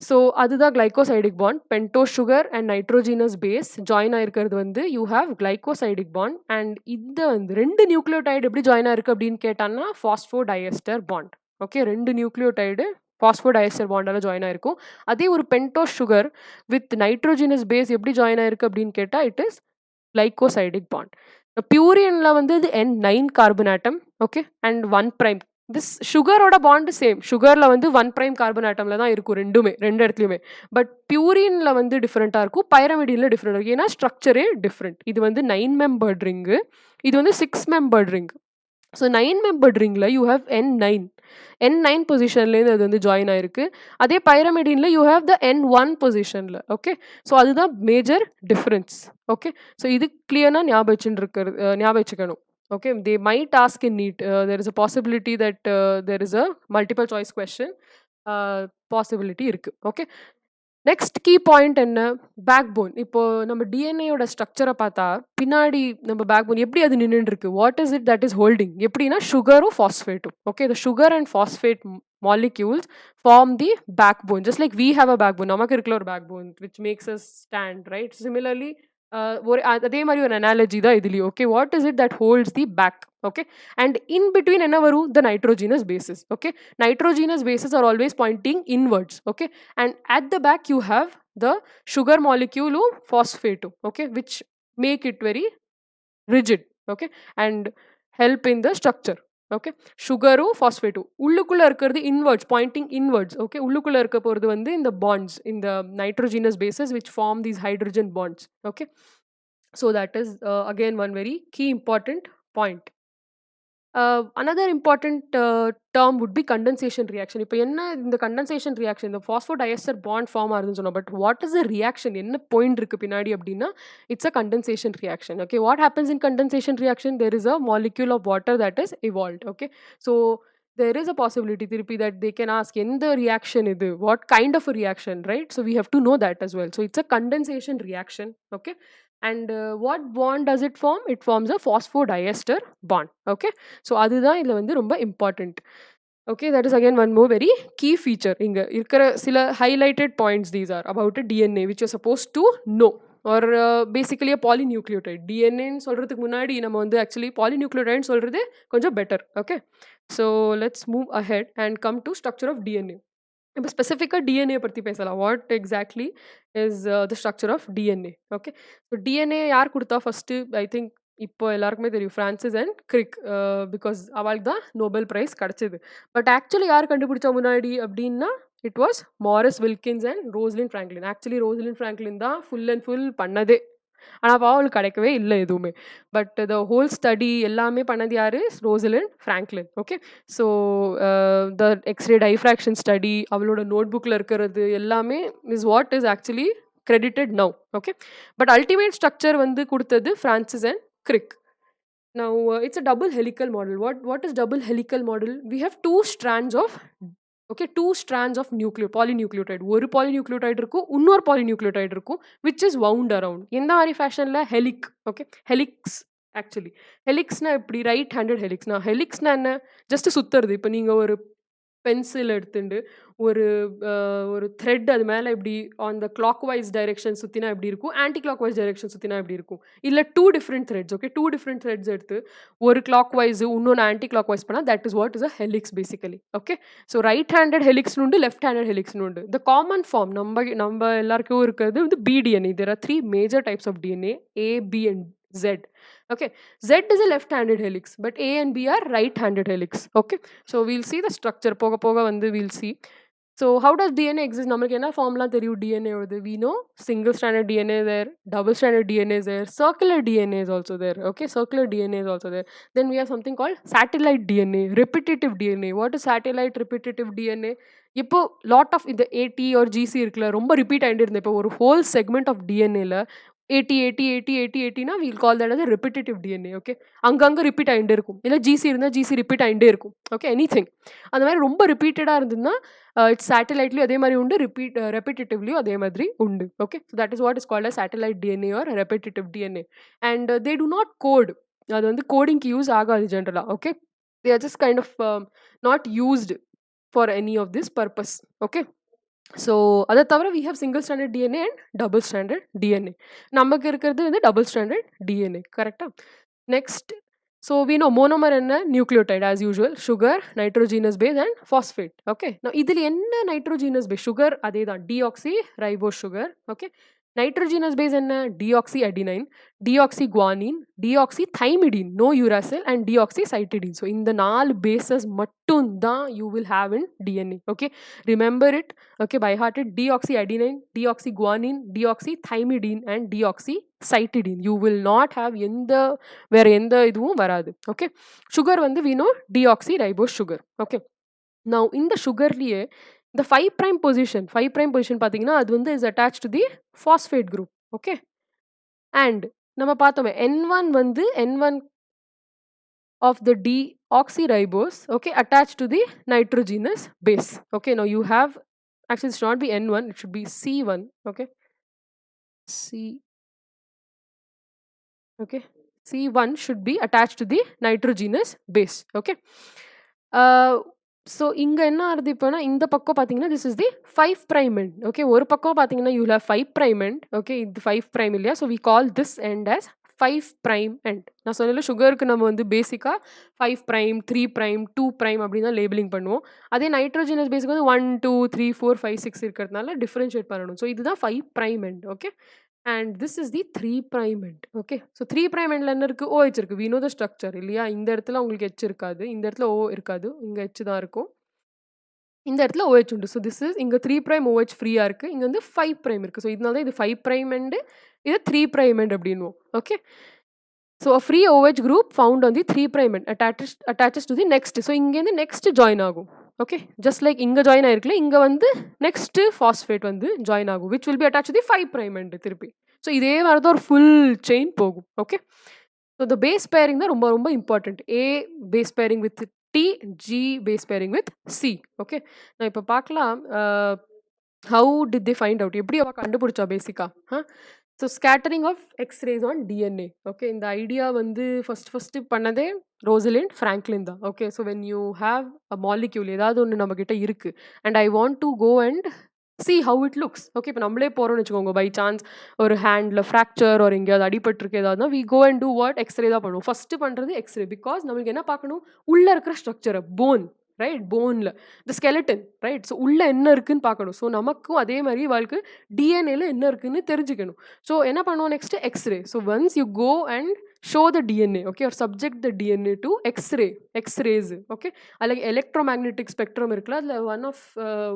ஸோ அதுதான் glycosidic bond. Pentose sugar and nitrogenous base join ஆயிருக்கிறது வந்து you have glycosidic bond. And இந்த வந்து 2 நியூக்ளியோடைடு எப்படி ஜாயின் ஆயிருக்கு அப்படின்னு கேட்டான்னா phosphodiester bond, okay. 2 nucleotide phosphodiester பாண்டால ஜாயின் ஆயிருக்கும். அதே ஒரு pentose sugar with nitrogenous base எப்படி ஜாயின் ஆயிருக்கு அப்படின்னு கேட்டால் இட் இஸ் கிளைகோசைடிக் பாண்ட். பியூரியன்ல வந்து இது N9 carbon atom, okay, and 1 prime. This சுகரோட பாண்டு சேம், சுகரில் வந்து 1 பிரைம் கார்பன் ஆட்டமில் தான் இருக்கும் ரெண்டுமே, ரெண்டு இடத்துலையுமே. பட் பியூரினில் வந்து டிஃப்ரெண்ட்டாக இருக்கும், பைரமிடினில் டிஃப்ரெண்ட் இருக்கும், ஏன்னா ஸ்ட்ரக்சரே டிஃப்ரெண்ட். இது வந்து 9 மெம்பர்ட் ரிங்கு, இது வந்து 6 மெம்பர்ட் ரிங். ஸோ 9 மெம்பர்ட் ரிங்கில் யூ ஹேவ் N9 பொசிஷன்லேருந்து அது வந்து ஜாயின் ஆயிருக்கு. அதே பைரமிடினில் யூ ஹேவ் த N1 பொசிஷனில், ஓகே. ஸோ அதுதான் மேஜர் டிஃப்ரென்ஸ், ஓகே. ஸோ இது கிளியராக ஞாபகம் வச்சுக்கணும், okay. They might ask in NEET, there is a possibility that there is a multiple choice question possibility இருக்கு, okay. நெக்ஸ்ட் கீ பாயிண்ட் என்ன, back phone. இப்போ நம்ம டிஎன்ஏயோட ஸ்ட்ரக்சரை பார்த்தா பின்னாடி நம்ம பேக் போன் எப்படி அது நின்றுட்டு இருக்கு, what is it that is holding, எப்படின்னா சுகரும் ஃபாஸ்பேட்டும், ஓகே. இந்த sugar and phosphate molecules form the backbone, just like we have a backbone, நமக்கு இருக்கிற ஒரு backbone which makes us stand, right. Similarly ஒரு அதே மாதிரி ஒரு அனாலஜி தான் இதுலயும், okay. What is it that holds the back, okay. And in between என்ன வரும், the nitrogenous bases, okay. Nitrogenous bases are always pointing inwards, okay. And at the back you have the sugar molecule phosphate, okay, which make it very rigid, okay, and help in the structure, okay. சுகரும் ஃபாஸ்பேட்டும் உள்ளுக்குள்ள இருக்கிறது inwards, Poynting inwards, okay. உள்ளுக்குள்ள இருக்க போகிறது வந்து இந்த bonds, இந்த nitrogenous bases which form these hydrogen bonds, okay. So that is again one very key important point. Another important term would be condensation reaction. இப்போ என்ன இந்த condensation reaction, இந்த phosphodiester bond form ஆகுதுன்னு சொன்னோம், but what is the reaction, என்ன point இருக்கு பின்னாடி அப்படின்னா it's a condensation reaction, okay. What happens in condensation reaction, there is a molecule of water that is evolved, okay. So there is a possibility திருப்பி that they can ask எந்த reaction இது, what kind of a reaction, right. So we have to know that as well. So it's a condensation reaction, okay. And what bond does it form, it forms a phosphodiester bond, okay. So அதுதான் இதில் வந்து ரொம்ப important, okay. That is again one more very key feature. இங்கே இருக்கிற சில highlighted points, these are about a DNA which you're supposed to know, or basically a polynucleotide. DNA சொல்கிறதுக்கு முன்னாடி நம்ம வந்து actually polynucleotide சொல்கிறது கொஞ்சம் better, okay. So let's move ahead and come to structure of DNA. இப்போ ஸ்பெசிஃபிக்கா DNA பத்தி பேசலாம். What exactly is the structure of DNA. Okay. So DNA யார் குடுத்தா ஃபர்ஸ்ட்டு? ஐ திங்க் இப்போ எல்லாருக்குமே தெரியும். Francis and Kirik. பிகாஸ் அவளுக்கு தான் நோபல் பிரைஸ் கிடைச்சது. பட் ஆக்சுவலி யார் கண்டுபிடிச்சா முன்னாடி அப்படின்னா, it was Maurice Wilkins and Rosalind Franklin. Actually Rosalind Franklin தான் ஃபுல் அண்ட் ஃபுல் பண்ணதே. ஆனா அவளுக்கு கிடைக்கவே இல்ல எதுவுமே. பட் த ஹோல் ஸ்டடி எல்லாமே பண்ணது யாரு? Rosalind Franklin. Okay. So the X-ray diffraction study, அவளோட நோட் புக்ல இருக்கிறது எல்லாமே is what is actually credited now. Okay. But ultimate structure வந்து குடுத்தது Francis and Crick. Now, it's a double helical model. What is double helical model? We have two strands of polynucleotide. ஒரு polynucleotide இருக்கும், இன்னொரு polynucleotide இருக்கும், which is wound around. எந்த மாதிரி ஃபேஷன்ல? ஹெலிக். Okay. Helix. Actually ஹெலிக்ஸ்னா எப்படி? Right handed ஹெலிக்ஸ்னா, ஹெலிக்ஸ்னா என்ன? Just சுத்துறது. இப்போ நீங்க ஒரு பென்சில் எடுத்துண்டு ஒரு ஒரு த்ரெட் அது மேலே இப்படி on the clock wise direction சுற்றினா எப்படி இருக்கும், ஆன்டி கிளாக் வைஸ் டைரெக்ஷன் சுற்றினா எப்படி இருக்கும்? இல்லை two different threads. Okay. Two different threads எடுத்து ஒரு கிளாக் வைஸ் இன்னொன்று ஆன்டி கிளாக் வைஸ் பண்ணால் that is what is a helix basically. Okay. So right handed ஹெலிக்ஸ்னு உண்டு, லெஃப்ட் ஹேண்டட் ஹெலிக்ஸ்னு உண்டு. த காமன் ஃபார்ம் நம்ம எல்லாருக்கும் இருக்கிறது வந்து B DNA. There are 3 major types of DNA, A, B and Z. Okay. Z is a left-handed helix, but A and B are right-handed helix. Okay. So we'll see the structure. Poga poga vandu we'll see. So how does DNA exist? Namakku enna formula theriyum DNA odu? We know single stranded DNA is there, double stranded DNA is there, circular DNA is also there. Okay. Circular DNA is also there. Then we have something called satellite DNA, repetitive DNA. What is satellite repetitive DNA? இப்போ lot of இந்த ஏடி or GC இருக்குல்ல, ரொம்ப repeat ஆகிட்டு இருந்தேன். இப்போ ஒரு whole segment of டிஎன்ஏல 80 we'll call that as a repetitive DNA. Okay. அங்கங்கே ரிப்பீட் ஆகிட்டே இருக்கும். இல்லை ஜிசி இருந்தால் ஜிசி ரிப்பீட் ஆகிட்டே இருக்கும். ஓகே. எனிதிங் அந்த மாதிரி ரொம்ப ரிப்பீட்டடாக இருந்ததுன்னா இட்ஸ் சேட்டலைட்லேயும் அதே மாதிரி உண்டு, ரெப்பிட்டேட்டிவ்லேயும் அதே மாதிரி உண்டு. Okay. So that is what is called a satellite DNA or repetitive DNA. And they do not code. அது வந்து கோடிங்க்கு யூஸ் ஆகாது ஜென்ரலாக. Okay. They are just kind of not used for any of this purpose. Okay. So அதை தவிர we have single standard DNA and double standard DNA. நமக்கு இருக்கிறது வந்து டபுள் ஸ்டாண்டர்ட் டிஎன்ஏ. கரெக்டாக. Next, so we know monomer என்ன? Nucleotide as usual, sugar, nitrogenous base and phosphate. Okay. இதில் என்ன nitrogenous base? Sugar அதே தான், deoxyribose sugar. Okay. Nitrogenous base என்ன? Deoxy adenine, deoxy guanine, deoxy thymidine, no uracil and deoxy cytidine. So இந்த 4 bases மட்டும் தான் you will have in DNA. Okay. Remember it. Okay. By heart it. Deoxy adenine, deoxy guanine, deoxy thymidine and deoxy cytidine. You will not have வேற எந்த இதுவும் வராது. ஓகே. Sugar வந்து we know deoxyribose sugar. Okay. Now இந்த சுகர்லேயே இந்த 5' position பார்த்தீங்கன்னா அது வந்து is attach to the phosphate group. Okay. And நம்ம பார்த்தோமே N1 வந்து N1 of the deoxyribose, okay, attached to the nitrogenous base. Okay. Now you have, actually it should not be N1, it should be C1. Okay. Okay. C1 should be attached to the nitrogenous base. Okay. So இங்கே என்ன ஆகுது இப்போனா, இந்த பக்கம் பார்த்தீங்கன்னா this is the 5' end. Okay. ஒரு பக்கம் பார்த்தீங்கன்னா you have 5' end. Okay. இது 5' இல்லையா? So we call this end as 5' end. நான் சொல்லல, சுகருக்கு நம்ம வந்து பேசிக்காக 5', 3', 2' அப்படின்னு தான் லேபிளிங் பண்ணுவோம். அதே நைட்ரோஜினஸ் பேஸுக்கு வந்து 1, 2, 3, 4, 5, 6 இருக்கிறதுனால டிஃப்ரென்ஷியேட் பண்ணணும். ஸோ இதுதான் 5' end. Okay. And this is the 3' end. Okay. So 3' endல என்ன இருக்குது? OH இருக்குது. வி நோ த ஸ்ட்ரக்சர் இல்லையா? இந்த இடத்துல உங்களுக்கு H இருக்காது, இந்த இடத்துல O இருக்காது, இங்கே H தான் இருக்கும், இந்த இடத்துல OH உண்டு. ஸோ திஸ் இஸ் இங்கே 3' OH ஃப்ரீயாக இருக்குது, இங்கே வந்து 5' இருக்குது. ஸோ இதனால தான் இது 5' end, இது 3' end அப்படின்வோம். Okay. So a free OH group found on the 3' end attaches to the next. So இங்கேருந்து நெக்ஸ்ட் ஜாயின் ஆகும். ஓகே. ஜஸ்ட் லைக் இங்கே ஜாயின் ஆயிருக்குல்ல, இங்கே வந்து நெக்ஸ்ட் ஃபாஸ்பேட் வந்து ஜாயின் ஆகும், which will be attached to the 5' end திருப்பி. So இதே மாதிரி தான் ஒரு ஃபுல் செயின் போகும். Okay. So the base pairing தான் ரொம்ப ரொம்ப important. A base pairing with T, G base pairing with C. Okay. நான் இப்போ பார்க்கலாம் how did they find out, எப்படி அவள் கண்டுபிடிச்சா பேசிக்காக. So scattering of X-rays on DNA. Okay. இந்த ஐடியா வந்து ஃபஸ்ட்டு பண்ணதே ரோசலிண்ட் ஃப்ராங்க்லின் தான். Okay. So when you have a molecule, ஏதாவது ஒன்று நம்மக்கிட்ட இருக்குது, and I want to go and see how it looks. Okay. இப்போ நம்மளே போகிறோம்னு வச்சுக்கோங்க, பை சான்ஸ் ஒரு ஹேண்டில் ஃப்ராக்சர் ஒரு எங்கேயாவது அடிபட்டுருக்கு ஏதாவதுனா, we go and do what? X-ray தான் பண்ணுவோம். ஃபஸ்ட்டு பண்ணுறது எக்ஸ்ரே. பிகாஸ் நம்மளுக்கு என்ன பார்க்கணும்? உள்ளே இருக்கிற ஸ்ட்ரக்சரை, போன், ரைட்? போன்ல. த ஸ்கெலட்டன், ரைட்? ஸோ உள்ள என்ன இருக்குன்னு பார்க்கணும். ஸோ நமக்கும் அதே மாரி இவாளுக்கு டிஎன்ஏல என்ன இருக்குன்னு தெரிஞ்சுக்கணும். ஸோ என்ன பண்ணுவோம் next X ray. So once you go and show the DNA, okay, or subject the DNA to X-rays, okay. Like electromagnetic spectrum irukla,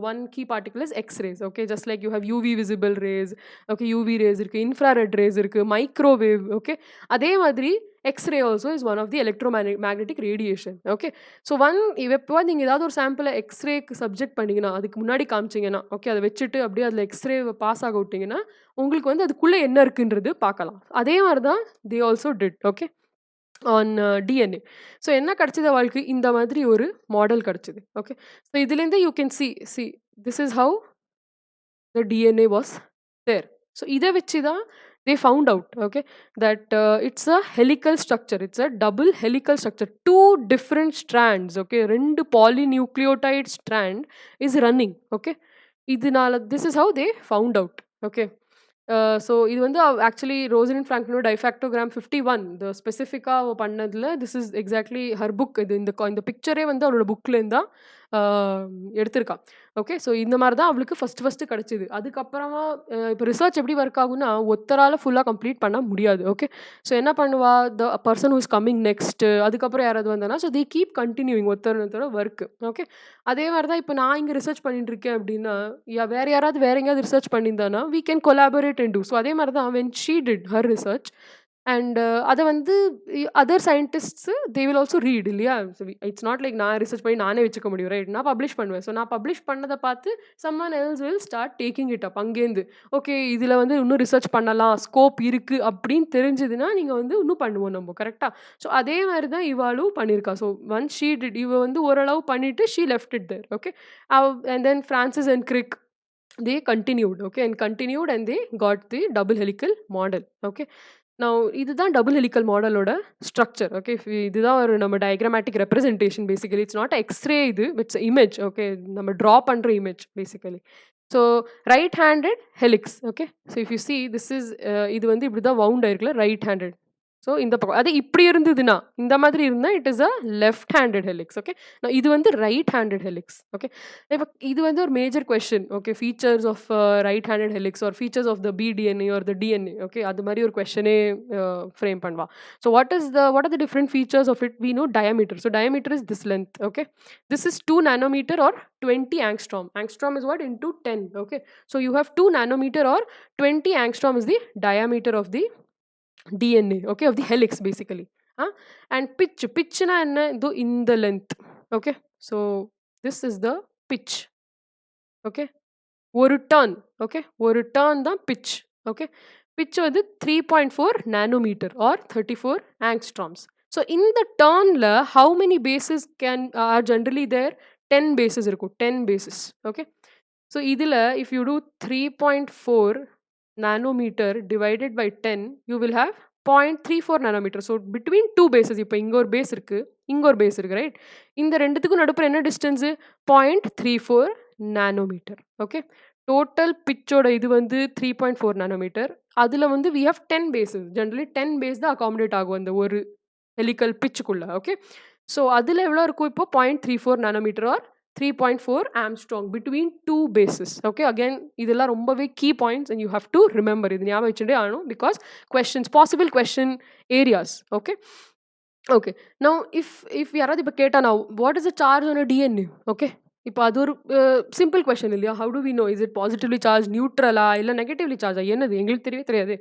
one key particle is X-rays, okay. Just like you have UV visible rays, okay, UV rays irukku, infrared rays irukku, microwave, okay. அதே மாதிரி X-ray also is one of the electromagnetic radiation, okay. So இப்போ நீங்க ஏதாவது ஒரு சாம்பிளை எக்ஸ்ரேக்கு subject பண்ணீங்கன்னா, அதுக்கு முன்னாடி காமிச்சீங்கன்னா, ஓகே, அதை வச்சுட்டு அப்படியே அதில் எக்ஸ்ரே பாஸ் ஆக விட்டீங்கன்னா, உங்களுக்கு வந்து அதுக்குள்ள என்ன இருக்குன்றது பார்க்கலாம். அதே மாதிரி தான் they also did, okay, on DNA. So என்ன கிடைச்சது அவளுக்கு? இந்த மாதிரி ஒரு மாடல் கிடைச்சது, ஓகே. ஸோ இதுலேருந்து you can see this is how the DNA was there. So இதை வச்சு தான் they found out, okay, that it's a helical structure. It's a double helical structure. Two different strands, okay, ரெண்டு polynucleotide strand is running, okay. இதனால this is how they found out, okay. So இது வந்து actually Rosslyn ஃப்ராங்க்லினோட டைஃபாக்டோகிராம் 51 இந்த ஸ்பெசிஃபிக்காக பண்ணதில் this is exactly her book. இது இந்த பிக்சரே வந்து அவளோட புக்லேருந்து தான் எடுத்திருக்கா, ஓகே. ஸோ இந்த மாதிரி தான் அவளுக்கு ஃபஸ்ட்டு கிடச்சிது. அதுக்கப்புறமா இப்போ ரிசர்ச் எப்படி ஒர்க் ஆகும்னா, ஒருத்தரால் ஃபுல்லாக கம்ப்ளீட் பண்ண முடியாது, ஓகே. ஸோ என்ன பண்ணுவா, the person who is coming next, அதுக்கப்புறம் யாராவது வந்தானா, ஸோ தே கீப் கண்டினியூவிங் ஒருத்தரோட ஒர்க்கு, ஓகே. அதே மாதிரி தான் இப்போ நான் இங்கே ரிசர்ச் பண்ணிட்டு இருக்கேன் அப்படின்னா, வேறு யாராவது வேறு எங்கேயாவது ரிசர்ச் பண்ணியிருந்தானா we can collaborate and do. So அதே மாதிரி தான் when she did her research and அதை வந்து other scientists they will also read, இல்லையா? ஸோ இட்ஸ் நாட் லைக் நான் ரிசர்ச் பண்ணி நானே வச்சுக்க முடியும், ரைட்? நான் பப்ளிஷ் பண்ணுவேன். ஸோ நான் பப்ளிஷ் பண்ணதை பார்த்து someone else will start taking it up. அங்கேருந்து ஓகே இதில் வந்து இன்னும் ரிசர்ச் பண்ணலாம், ஸ்கோப் இருக்குது அப்படின்னு தெரிஞ்சதுன்னா நீங்கள் வந்து இன்னும் பண்ணுவோம் நம்ம, கரெக்டாக? ஸோ அதே மாதிரி தான் இவாளும் பண்ணியிருக்கா. ஸோ ஒன்ஸ் ஷீ டிட், இவ வந்து ஓரளவு பண்ணிவிட்டு she left it there, okay. And then Francis and Crick they continued, okay, and they got the double helical model, okay. Now இதுதான் டபுள் ஹெலிக்கல் மாடலோட ஸ்ட்ரக்சர், ஓகே. இதுதான் ஒரு நம்ம diagrammatic representation. Basically it's not X ray, இது it's image, okay. நம்ம draw பண்ணுற image basically. So right handed helix, okay. So if you see this is இது வந்து இப்படி தான் வவுண்ட் ஆயிருக்குல்ல, ரைட் ஹேண்டட். ஸோ இந்த பக்கம் அது இப்படி இருந்ததுன்னா, இந்த மாதிரி இருந்தால் it is a left handed helix, okay. இது வந்து ரைட் ஹேண்டட் ஹெலிக்ஸ், ஓகே. இப்போ இது வந்து ஒரு major question, okay. Features of right handed helix or features of the B DNA or the DNA, okay. அது மாதிரி ஒரு கொஸ்டினே ஃப்ரேம் பண்ணுவா. So what are the different features of it? We know diameter. So diameter is this length, okay. This is 2 nanometer or 20 angstrom. Angstrom is what? Into 10, okay. So you have 2 nanometer or 20 angstrom is the diameter of the DNA, okay, of the helix basically. And pitch na enna do in the length, okay. So this is the pitch, okay. ஒரு turn, okay, ஒரு turn தான் pitch, okay. pitch வந்து 3.4 nanometer or 34 angstroms. So in the turnல how many bases are generally there? 10 bases இருக்கும், 10 bases, okay. So இதில் if you do 3.4 nanometer divided by 10, you will have 0.34 nanometer. So between two bases, இப்போ இங்க ஒரு base இருக்கு, இங்க ஒரு base இருக்கு, right? இந்த ரெண்டுத்துக்கும் நடுப்புற என்ன டிஸ்டன்ஸு? 0.34 nanometer, okay. டோட்டல் பிச்சோட இது வந்து 3.4 nanometer. அதில் வந்து we have 10 bases. Generally 10 base தான் அகாமடேட் ஆகும் அந்த ஒரு ஹெலிக்கல் பிச்சுக்குள்ள, ஓகே. ஸோ அதில் எவ்வளோ இருக்கும் இப்போ? 0.34 nanometer or 3.4 Armstrong between two bases, okay. Again இதெல்லாம் ரொம்பவே key points and you have to remember. இது ஞாபகம் வச்சுட்டே ஆகணும் because questions, possible question areas, okay. Okay, now if யாராவது இப்போ கேட்டா, now what is the charge on a DNA, okay. இப்போ அது ஒரு சிம்பிள் கொஸ்டின் இல்லையா? How do we know is it positively charge, நியூட்ரலா, இல்லை நெகட்டிவ்லி சார்ஜா, என்னது எங்களுக்கு தெரியவே தெரியாது.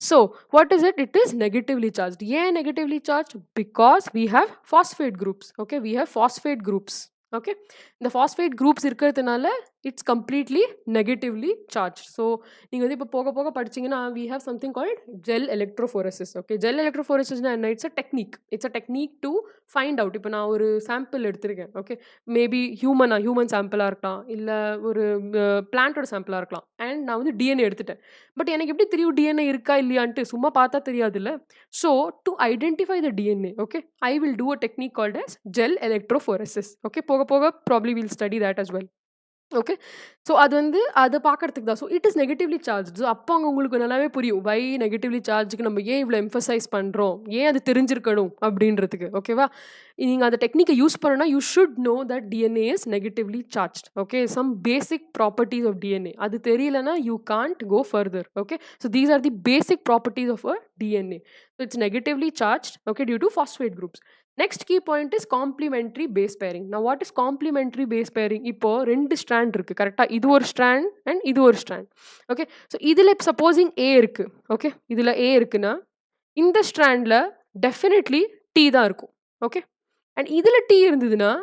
So what is it? It is negatively charge. ஏன் negatively charge? Because we have phosphate groups, okay. We have phosphate groups, okay. இந்த ஃபாஸ்பேட் குரூப்ஸ் இருக்கிறதுனால it's completely negatively charge. So நீங்கள் வந்து இப்போ போக போக படிச்சிங்கன்னா we have something called gel electrophoresis, okay. Gel எலக்ட்ரோஃபோரசிஸ்னா என்ன? It's a technique to find out. இப்போ நான் ஒரு சாம்பிள் எடுத்திருக்கேன், ஓகே. மேபி ஹியூமன் சாம்பிளாக இருக்கலாம், இல்லை ஒரு பிளான்ட்டோட சாம்பிளாக இருக்கலாம். அண்ட் நான் வந்து டிஎன்ஏ எடுத்துட்டேன். பட் எனக்கு எப்படி தெரியும் டிஎன்ஏ இருக்கா இல்லையான்ட்டு? சும்மா பார்த்தா தெரியாதுல்ல. So to identify the DNA, okay, I will do a technique called as gel electrophoresis, okay. போக போக probably will study that as well. Okay. So அது வந்து அத பார்க்கறதுக்கு தான். So it is negatively charged. So அப்போ அங்க உங்களுக்கு நல்லாவே புரியும். வை நெகட்டிவ்லி சார்ஜ்க்கு நம்ம ஏன் இவ்ளோ எம்பசைஸ் பண்றோம்? ஏன் அது தெரிஞ்சிருக்கணும்? அப்படின்றதுக்கு. ஓகேவா? நீங்க அந்த டெக்னிக்க யூஸ் பண்ணணும்னா, you should know that DNA is negatively charged. Okay. Some basic properties of DNA. அது தெரியலனா, you can't go further. Okay. So these are the basic properties of a DNA. So it's negatively charged, okay, due to phosphate groups. Next key point is complementary base pairing. Now what is complementary base pairing? இப்போ 2 strand இருக்கு. கரெக்ட்டா? இது ஒரு strand and இது ஒரு strand. Okay. So இதுல supposing ஏ இருக்கு. Okay. இதுல ஏ இருக்குன்னா, இந்த ஸ்ட்ராண்ட்ல டெஃபினெட்லி டி தான் இருக்கும். ஓகே. அண்ட் இதுல டி இருந்ததுன்னா,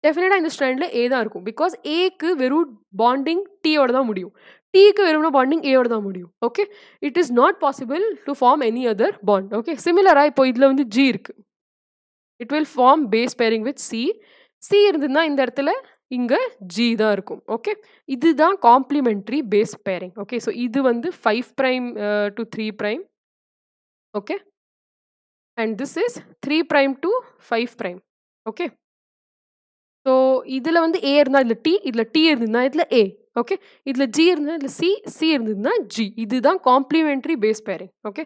டெஃபினட்டா இந்த ஸ்ட்ராண்ட்ல ஏ தான் இருக்கும். பிகாஸ் ஏக்கு வெறும் பாண்டிங் டீயோட தான் முடியும். டீக்கு வெறுமனே பாண்டிங் ஏயோட தான் முடியும். Okay. It is not possible to form any other bond. Okay. சிமிலரா இப்போ இதுல வந்து ஜி இருக்கு. It will form base pairing with C. C இருந்ததுன்னா இந்த இடத்துல இங்க ஜி தான் இருக்கும். ஓகே. இதுதான் complementary base pairing. Okay. So இது வந்து 5 prime to 3 prime. Okay. And this is 3 prime to 5 prime. Okay. So இதுல வந்து ஏ இருந்தா இதுல டி, இதுல டி இருந்ததுன்னா இதுல ஏ. ஓகே. இதுல ஜி இருந்தா இதுல சி, சி இருந்ததுன்னா ஜி. இதுதான் complementary base pairing. Okay.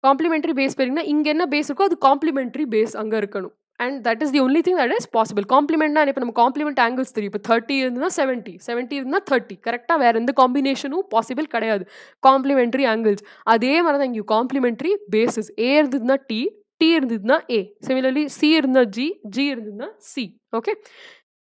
Complementary base பேரிங்னா இங்க என்ன பேஸ் இருக்கோ அது காம்ப்ளிமென்டரி பேஸ் அங்க இருக்கணும். And that is the only thing that is possible. காம்ப்ளிமெண்ட்னா இப்ப நம்ம காம்ப்ளிமெண்ட் ஆங்கிள்ஸ் தெரியும். இப்ப 30 இருந்ததுன்னா 70, 70 இருந்தா 30. கரெக்ட்டா? வேற எந்த காம்பினேஷனும் பாசிபிள் கிடையாது. Complementary angles. அதே மாரி தான் இங்கயும் காம்ப்ளிமென்டரி பேஸஸ். ஏ இருந்ததுன்னா டி, டி இருந்ததுன்னா ஏ. சிமிலர்லி சி இருந்தா ஜி, ஜி இருந்ததுன்னா சி. ஓகே.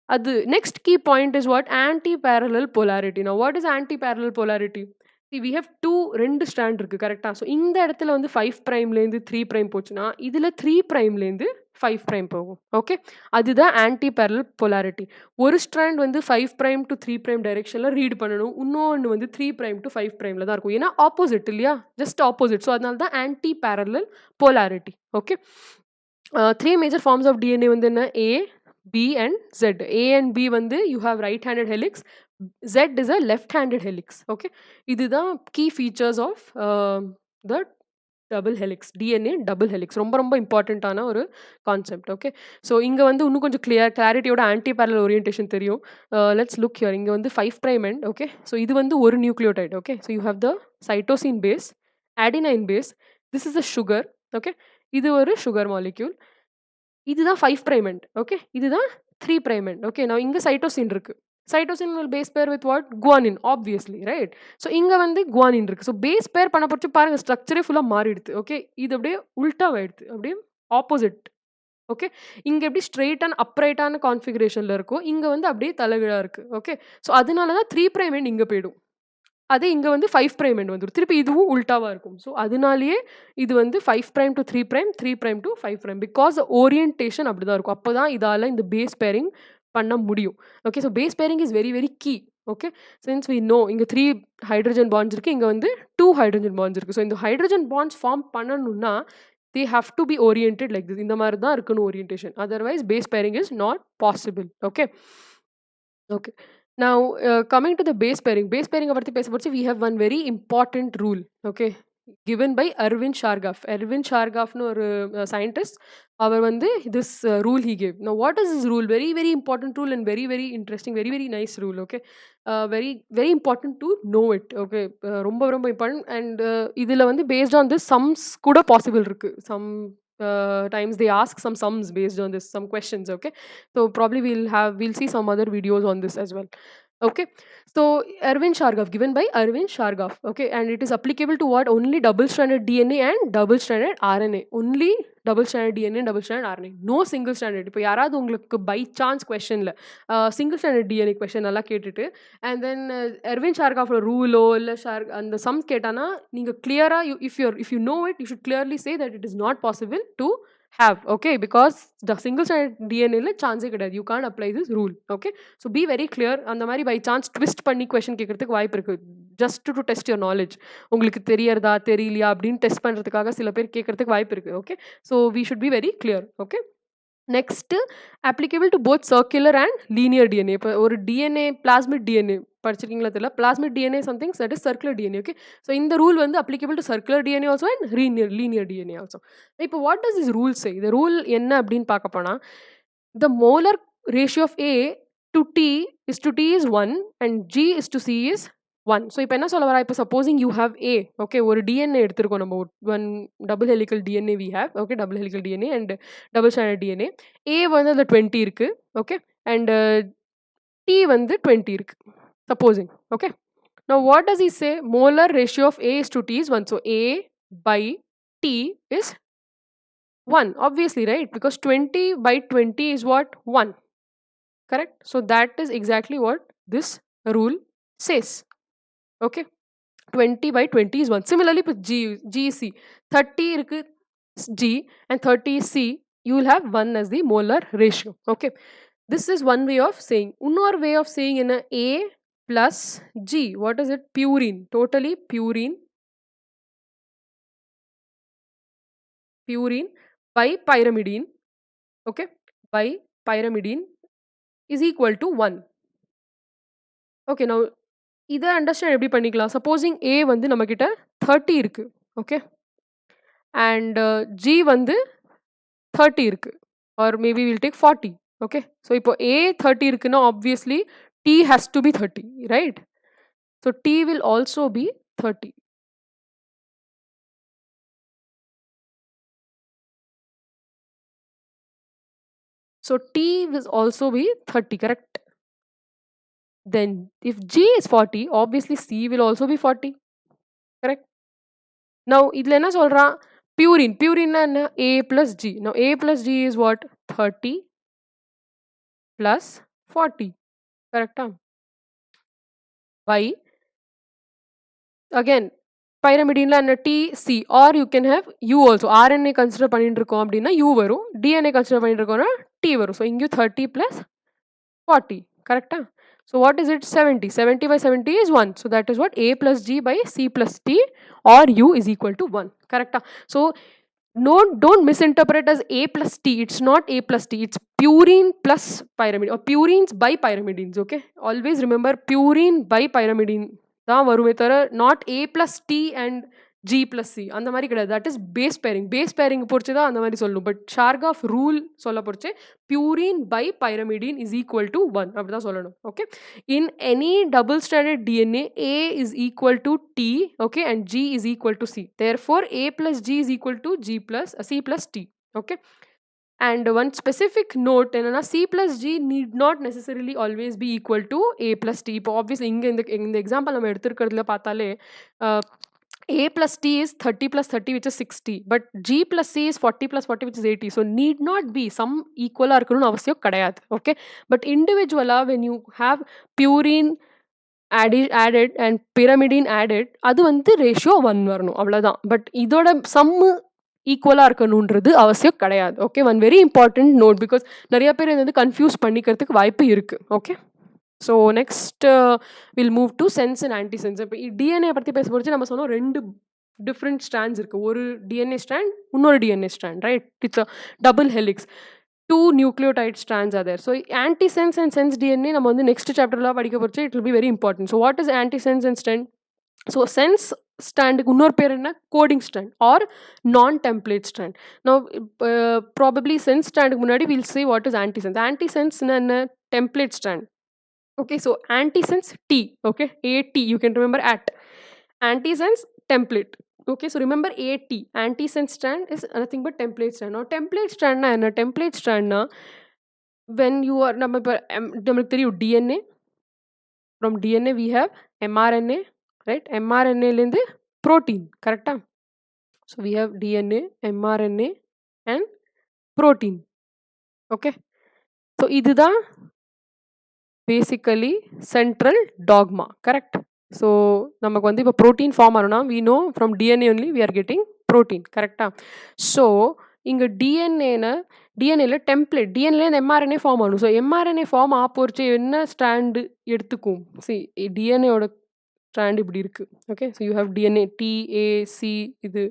அது next key point is what? Anti parallel polarity. Now what is anti parallel polarity? See we have 2 strand இருக்கு. கரெக்ட்டா? ஸோ இந்த இடத்துல வந்து 5 பிரைம்லேருந்து 3 பிரைம் போச்சுன்னா, இதுல 3 பிரைம்லேருந்து 5 பிரைம் போகும். ஓகே. அதுதான் ஆன்டி பேரலல் போலாரிட்டி. ஒரு ஸ்ட்ராண்ட் வந்து 5 பிரைம் டு 3 பிரைம் டைரக்ஷன்ல ரீட் பண்ணணும். இன்னொன்னு வந்து 3 பிரைம் டு 5 பிரைம்ல தான் இருக்கும். ஏன்னா ஆப்போசிட் இல்லையா? Just opposite. ஸோ அதனால தான் anti parallel polarity. Okay. 3 major forms of DNA வந்து என்ன? A, B and Z. A and B வந்து you have right handed helix. Z is a left handed helix. Okay. இதுதான் key features of the double helix. DNA double helix. ரொம்ப ரொம்ப இம்பார்ட்டன்ட்டான ஒரு concept. Okay. So இங்க வந்து இன்னும் கொஞ்சம் கிளாரிட்டியோட anti parallel orientation தெரியும். Let's look here. இங்க வந்து 5 பிரைம் எண்ட். ஓகே. ஸோ இது வந்து ஒரு nucleotide. Okay. So you have the cytosine base, adenine base. This is a sugar. Okay. இது ஒரு சுகர் மாலிக்யூல். இதுதான் 5 பிரைம் எண்ட். ஓகே. இதுதான் 3 பிரைம் எண்ட். ஓகே. நான் இங்க சைட்டோசின் இருக்கு. Cytosine will base pair with what? Guanine, obviously, right? So இங்க வந்து guanine இருக்கு. ஸோ பேஸ் பேர் பண்ண போச்சு பாருங்க, ஸ்ட்ரக்சரே ஃபுல்லா மாறிடுது. ஓகே. இது அப்படியே உல்டாவாயிடுது. அப்படியே ஆப்போசிட். ஓகே. இங்க எப்படி ஸ்ட்ரெய்ட் அண்ட் அப்ரைட்டான கான்ஃபிகரேஷன்ல இருக்கும். இங்க வந்து அப்படியே தலைகீழா இருக்கு. ஓகே. ஸோ அதனால தான் 3 பிரைம் எண்ட் இங்க போயிடும். அதே இங்க வந்து 5 பிரைம் எண்ட் வந்துரும். திருப்பி இதுவும் உல்டாவா இருக்கும். ஸோ அதனாலேயே இது வந்து 5 prime to 3 prime, 3 prime to 5 prime. Because orientation அப்படிதான் இருக்கும். அப்பதான் இதால இந்த பேஸ் பேரிங் பண்ண முடியும். Okay. So base pairing is very very key. Okay. Since we know இங்க 3 ஹைட்ரஜன் பாண்ட்ஸ் இருக்கு. இங்க வந்து 2 ஹைட்ரஜன் பாண்ட்ஸ் இருக்கு. ஸோ இந்த ஹைட்ரஜன் பாண்ட்ஸ் ஃபார்ம் பண்ணணும்னா they have to be oriented like this. இந்த மாதிரி தான் இருக்கணும் orientation. Otherwise base pairing is not possible. Okay. Okay. Now, coming to the base pairing. Base pairing பத்தி பேசப்போச்சு, we have one very important rule. Okay. Given by Erwin Chargaff. Erwin Chargaffனு ஒரு scientist. அவர் வந்து this rule he gave. Now, what is this rule? Very, very important rule and very, very interesting, very, very nice rule. Okay. Very, very important to know it. Okay. ரொம்ப, ரொம்ப important. And இதுல வந்து based on this sums கூட possible இருக்கு. Some times they ask some sums based on this, some questions. Okay. So probably we'll see some other videos on this as well. Okay. So Erwin Chargaff, given by Erwin Chargaff. Okay. And it is applicable to what? Only double stranded DNA and double stranded RNA. Only double stranded DNA and double stranded RNA. No single stranded. இப்போ யாராவது உங்களுக்கு by chance கொஸ்டின்ல single standard DNA question எல்லாம் கேட்டுட்டு and then Erwin ஷார்காஃபோட ரூலோ இல்லை அந்த sums கேட்டானா நீங்கள் கிளியராக if you know it you should clearly say that it is not possible to have. Okay. Because the single stranded DNA ல சான்ஸே கிடையாது. You can't apply this rule. Okay. So be very clear. அந்த மாதிரி by chance twist பண்ணி question கேட்கறதுக்கு வாய்ப்பு இருக்கு. Just to test your knowledge. உங்களுக்கு தெரியறதா தெரியலையா அப்படின்னு டெஸ்ட் பண்றதுக்காக சில பேர் கேட்கறதுக்கு வாய்ப்பு இருக்கு. Okay. So we should be very clear. Okay. Next applicable to both circular and linear DNA. இப்போ ஒரு டிஎன்ஏ பிளாஸ்மிட் டிஎன்ஏ படிச்சிருக்கீங்களா தெரியல. Plasmid DNA something that is circular DNA. Okay. So இந்த ரூல் வந்து applicable to circular DNA also and linear DNA also. இப்போ what does this rule சே? இந்த rule என்ன அப்படின்னு பார்க்க போனா the molar ratio of A to T is 1 and G is to C is 1. So இப்போ என்ன சொல்ல வரா, இப்போ supposing you have A, okay, ஒரு DNA எடுத்திருக்கோம் நம்ம, one double helical DNA we have, okay, double helical DNA and double stranded DNA. A வந்து அந்த 20 இருக்கு, okay, and T வந்து 20 இருக்கு, supposing, okay. Now what does he say? Molar ratio of A is to T is 1. So A by T is 1, obviously, right? Because 20 by 20 is what? 1. Correct? So that is exactly what this rule says. Okay? 20 by 20 is 1. Similarly, with GC, 30 irukku G and 30 is C, you will have 1 as the molar ratio. Okay? This is one way of saying. Another way of saying in A plus G. What is it? Purine. Totally purine. Purine by pyrimidine. Okay? By pyrimidine is equal to 1. Okay, now இதை understand எப்படி பண்ணிக்கலாம்? Supposing A வந்து நம்மக்கிட்ட 30 இருக்கு, okay, and G வந்து 30 இருக்கு, or maybe will take 40, okay. So இப்போ A 30 இருக்குன்னா obviously T has to be 30, right? So T will also be 30. So T will also be 30, correct? Then if G is 40, obviously C will also be 40, correct? Now idla enna solra, purine na enna, A plus G. Now A plus G is what? 30 plus 40, correct? By again pyrimidine la enna, T C, or you can have U also. RNA consider பண்ணிருக்கோம் அப்படின்னா U வரும், DNA consider பண்ணிருக்கோம்னா T வரும். So இங்க 30 plus 40, correct? So what is it? 70. 70 by 70 is 1. So that is what? A plus G by C plus T or U is equal to 1. Correct? So don't misinterpret as A plus T. It's not A plus T. It's purine plus pyrimidine or purines by pyrimidines. Okay? Always remember purine by pyrimidine. Not A plus T and G plus C. அந்த மாதிரி கிடையாது. That is base pairing. Base pairing பொறுத்து தான் அந்த மாதிரி சொல்லணும். But ஷார்காஃப் rule சொல்ல பொறுத்து purine by pyrimidine is equal to 1. அப்படி தான் சொல்லணும். Okay. In any double stranded DNA, A is equal to T, okay, and G is equal to C. Therefore, A plus G is equal to G plus C plus T. Okay. And one specific note, C plus G need not necessarily always be equal to A plus T. Obviously, in the example நம்ம எடுத்துக்கிறதுல பார்த்தாலே A plus T is 30 plus 30, which is 60. But G plus C is 40 plus 40, which is 80. So need not be some equal இருக்கணும்னு அவசியம் கிடையாது. Okay. But individually, when you have purine added and pyrimidine added, அது வந்து ratio 1 வரணும், அவ்வளோதான். But இதோட சம்மு ஈக்குவலாக இருக்கணுன்றது அவசியம் கிடையாது. Okay, one very important note, because நிறைய பேர் இது வந்து கன்ஃபியூஸ் பண்ணிக்கிறதுக்கு வாய்ப்பு இருக்குது. Okay, so next will move to sense and antisense. இப்போ டிஎன்ஏ பற்றி பேச போச்சு நம்ம சொன்னோம், 2 டிஃப்ரெண்ட் ஸ்ட்ராண்ட்ஸ் இருக்குது. ஒரு டிஎன்ஏ ஸ்ட்ராண்ட், இன்னொரு DNA strand, right? It's a double helix. 2 nucleotide strands are there. So antisense and sense DNA நம்ம வந்து நெக்ஸ்ட் சாப்டர்ல படிக்க போச்சு. It will be very important. So what is antisense and strand? So sense ஸ்டாண்டுக்கு இன்னொரு பேர் என்ன? Coding strand or non template strand. நான் ப்ராபப்ளி சென்ஸ் ஸ்டாண்டுக்கு முன்னாடி will say what is antisense. ஆன்டிசென்ஸ்னா என்ன? Template strand. Okay, so antisense T, okay, AT, you can remember at. Antisense template. Okay, so remember AT. Antisense strand is nothing but template strand. Now template strand na enna? Template strand na when you are namakku theriyum DNA. From DNA we have mRNA, right? mRNA lende protein, correct? So we have DNA, mRNA and protein. Okay, so idudha basically central dogma, correct? So நமக்கு வந்து இப்போ protein form ஆகணும்னா we know from DNA only we are getting protein, correct? So இங்கே டிஎன்ஏல template, டிஎன்ஏல mRNA form ஆகணும். So mRNA form ஆப்போச்சு என்ன ஸ்ட்ராண்டு எடுத்துக்கும்? டிஎன்ஏயோட ஸ்ட்ராண்ட் இப்படி இருக்குது. Okay, so you have DNA TAC, இது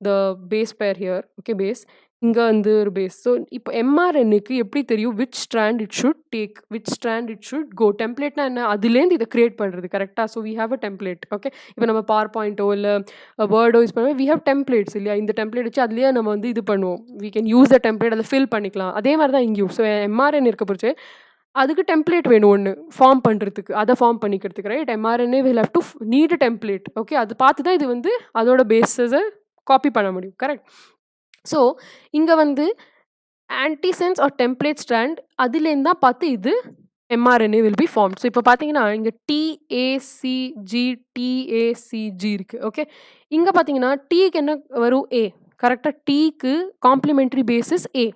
the base pair here. Okay, base இங்கே வந்து ஒரு பேஸ். ஸோ இப்போ எம்ஆர்என்ஏக்கு எப்படி தெரியும் which strand it should take, which strand it should go? டெம்ப்ளேட்னா என்ன? அதுலேருந்து இதை கிரியேட் பண்ணுறது, கரெக்டாக? So we have a template. Okay, இப்போ நம்ம பவர் பாயிண்ட்டோ இல்லை வேர்டோ யூஸ் பண்ணுவோம், வி ஹேவ் டெம்ப்ளேட்ஸ் இல்லையா? இந்த டெம்ப்ளேட் வச்சு அதுலேயே நம்ம வந்து இது பண்ணுவோம், we can use the template, அதை ஃபில் பண்ணிக்கலாம். அதே மாதிரி தான் இங்கேயும். ஸோ எம்ஆர்என் இருக்க போச்சு அதுக்கு டெம்ப்ளேட் வேணும் ஒண்ணு. ஃபார்ம் பண்றதுக்கு. அத ஃபார்ம் பண்ணிக்கிறதுக்கு right. mRNA will have to need a template. Okay. அது பார்த்து தான் இது வந்து அதோட பேஸஸ காப்பி பண்ண முடியும். கரெக்ட். ஸோ இங்க வந்து ஆன்டிசென்ஸ் ஆர் டெம்ப்ளேட் ஸ்ட்ராண்ட் அதுலேருந்து தான் பார்த்து இது mRNA will be formed. So இப்போ பார்த்தீங்கன்னா இங்க TACG TACG இருக்கு. ஓகே. இங்க பார்த்தீங்கன்னா Tக்கு என்ன வரும்? A. கரெக்ட்டா Tக்கு காம்ப்ளிமெண்டரி பேசிஸ் A.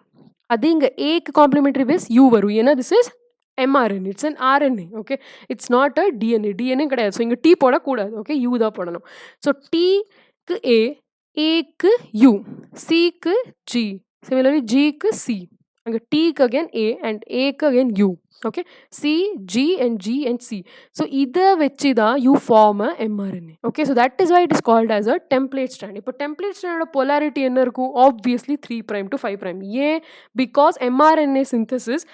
அது இங்க Aக்கு காம்ப்ளிமெண்டரி பேஸ் U வரும். ஏன்னா this is mRNA. It's an RNA. Okay. It's not a DNA. DNA கிடையாது. ஸோ இங்க T போடக்கூடாது. ஓகே. U தான் போடணும். ஸோ Tக்கு A, Aக்கு U, Cக்கு G, similarly Gக்கு C. அங்க Tக்கு again A and Aக்கு again U. Okay. C, G and G and C. So இத வச்சு தான் you form a mRNA. Okay. So that is why it is called as a template strand. இப்போ template strand polarity என்ன இருக்கும்? Obviously 3' to 5'. ஏன்? Because mRNA synthesis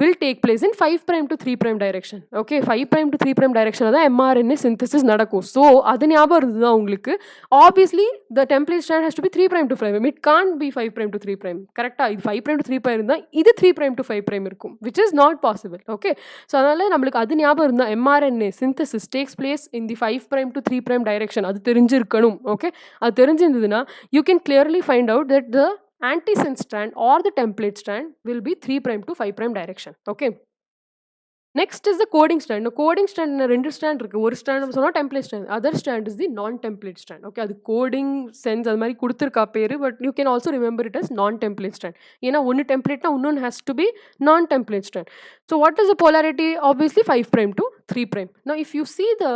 will take place in 5' to 3' direction. Okay. 5' to 3' direction தான் mRNA synthesis நடக்கும். So அது ஞாபகம் இருந்ததா உங்களுக்கு? Obviously the template strand has to be 3' to 5'. It can't be 5' to 3'. கரெக்டா? இது 5' to 3' இருந்தா இது 3' to 5' இருக்கும். Which is not possible. Okay. So அதனால நம்மளுக்கு அது ஞாபகம் இருந்தா mRNA synthesis takes place in the 5' to 3' direction. அது தெரிஞ்சிருக்கணும். Okay. அது தெரிஞ்சிருந்ததுன்னா you can clearly find out that the antisense strand or the template strand will be 3' to 5' direction. Okay. Next is the coding strand. The coding strand ரெண்டு strand இருக்கு. ஒரு strand சொன்னா template strand. Other strand is the non-template strand. Okay. அது coding sense அது மாதிரி கொடுத்திருக்கா பேரு. But you can also remember it as non-template strand. ஏன்னா ஒன்னு template னா இன்னொன்னு has to be non-template strand. So what is the polarity? Obviously 5' to 3'. Now if you see the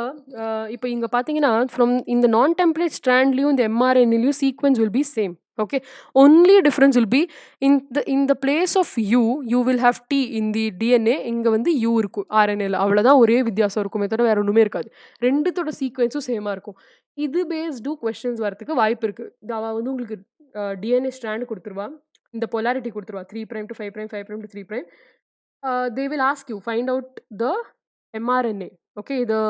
இப்போ இங்க பார்த்தீங்கன்னா from in the non-template strandலயும் இந்த mRNAலயும் sequence will be same. Okay. Only difference will be in the place of you will have T in the DNA. இங்க வந்து U இருக்கும் RNAல. அவ்வளவுதான் ஒரே வித்தியாசம் இருக்குமே தவிர வேற ஒண்ணுமே இருக்காது. ரெண்டுத்தோட சீக்வென்ஸும் சேமா இருக்கும். இது பேஸ்டு கொஸ்டின்ஸ் வரதுக்கு வாய்ப்பு இருக்கு. அவ வந்து உங்களுக்கு DNA ஸ்ட்ராண்ட் கொடுத்துருவா. இந்த polarity கொடுத்துருவா 3' to 5', 5' to 3'. They will ask you find out the mRNA. Okay. The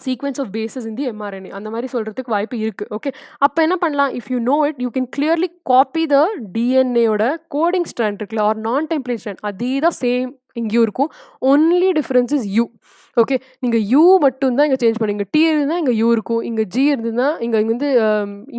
sequence of bases in the mRNA. அந்த மாதிரி சொல்றதுக்கு வாய்ப்பு இருக்கு. ஓகே. அப்போ என்ன பண்ணலாம்? If you know it you can clearly copy the டிஎன்ஏயோட கோடிங் ஸ்ட்ராண்ட் இருக்குல்ல ஆர் நான் டெம்ப்ளேட் ஸ்ட்ராண்ட் அதே தான் சேம் இங்கேயும் இருக்கும். Only difference is U. Okay. நீங்கள் யூ மட்டும்தான் இங்கே சேஞ்ச் பண்ணுங்க. டி இருந்தால் இங்கே யூ இருக்கும். இங்கே ஜி இருந்ததுன்னா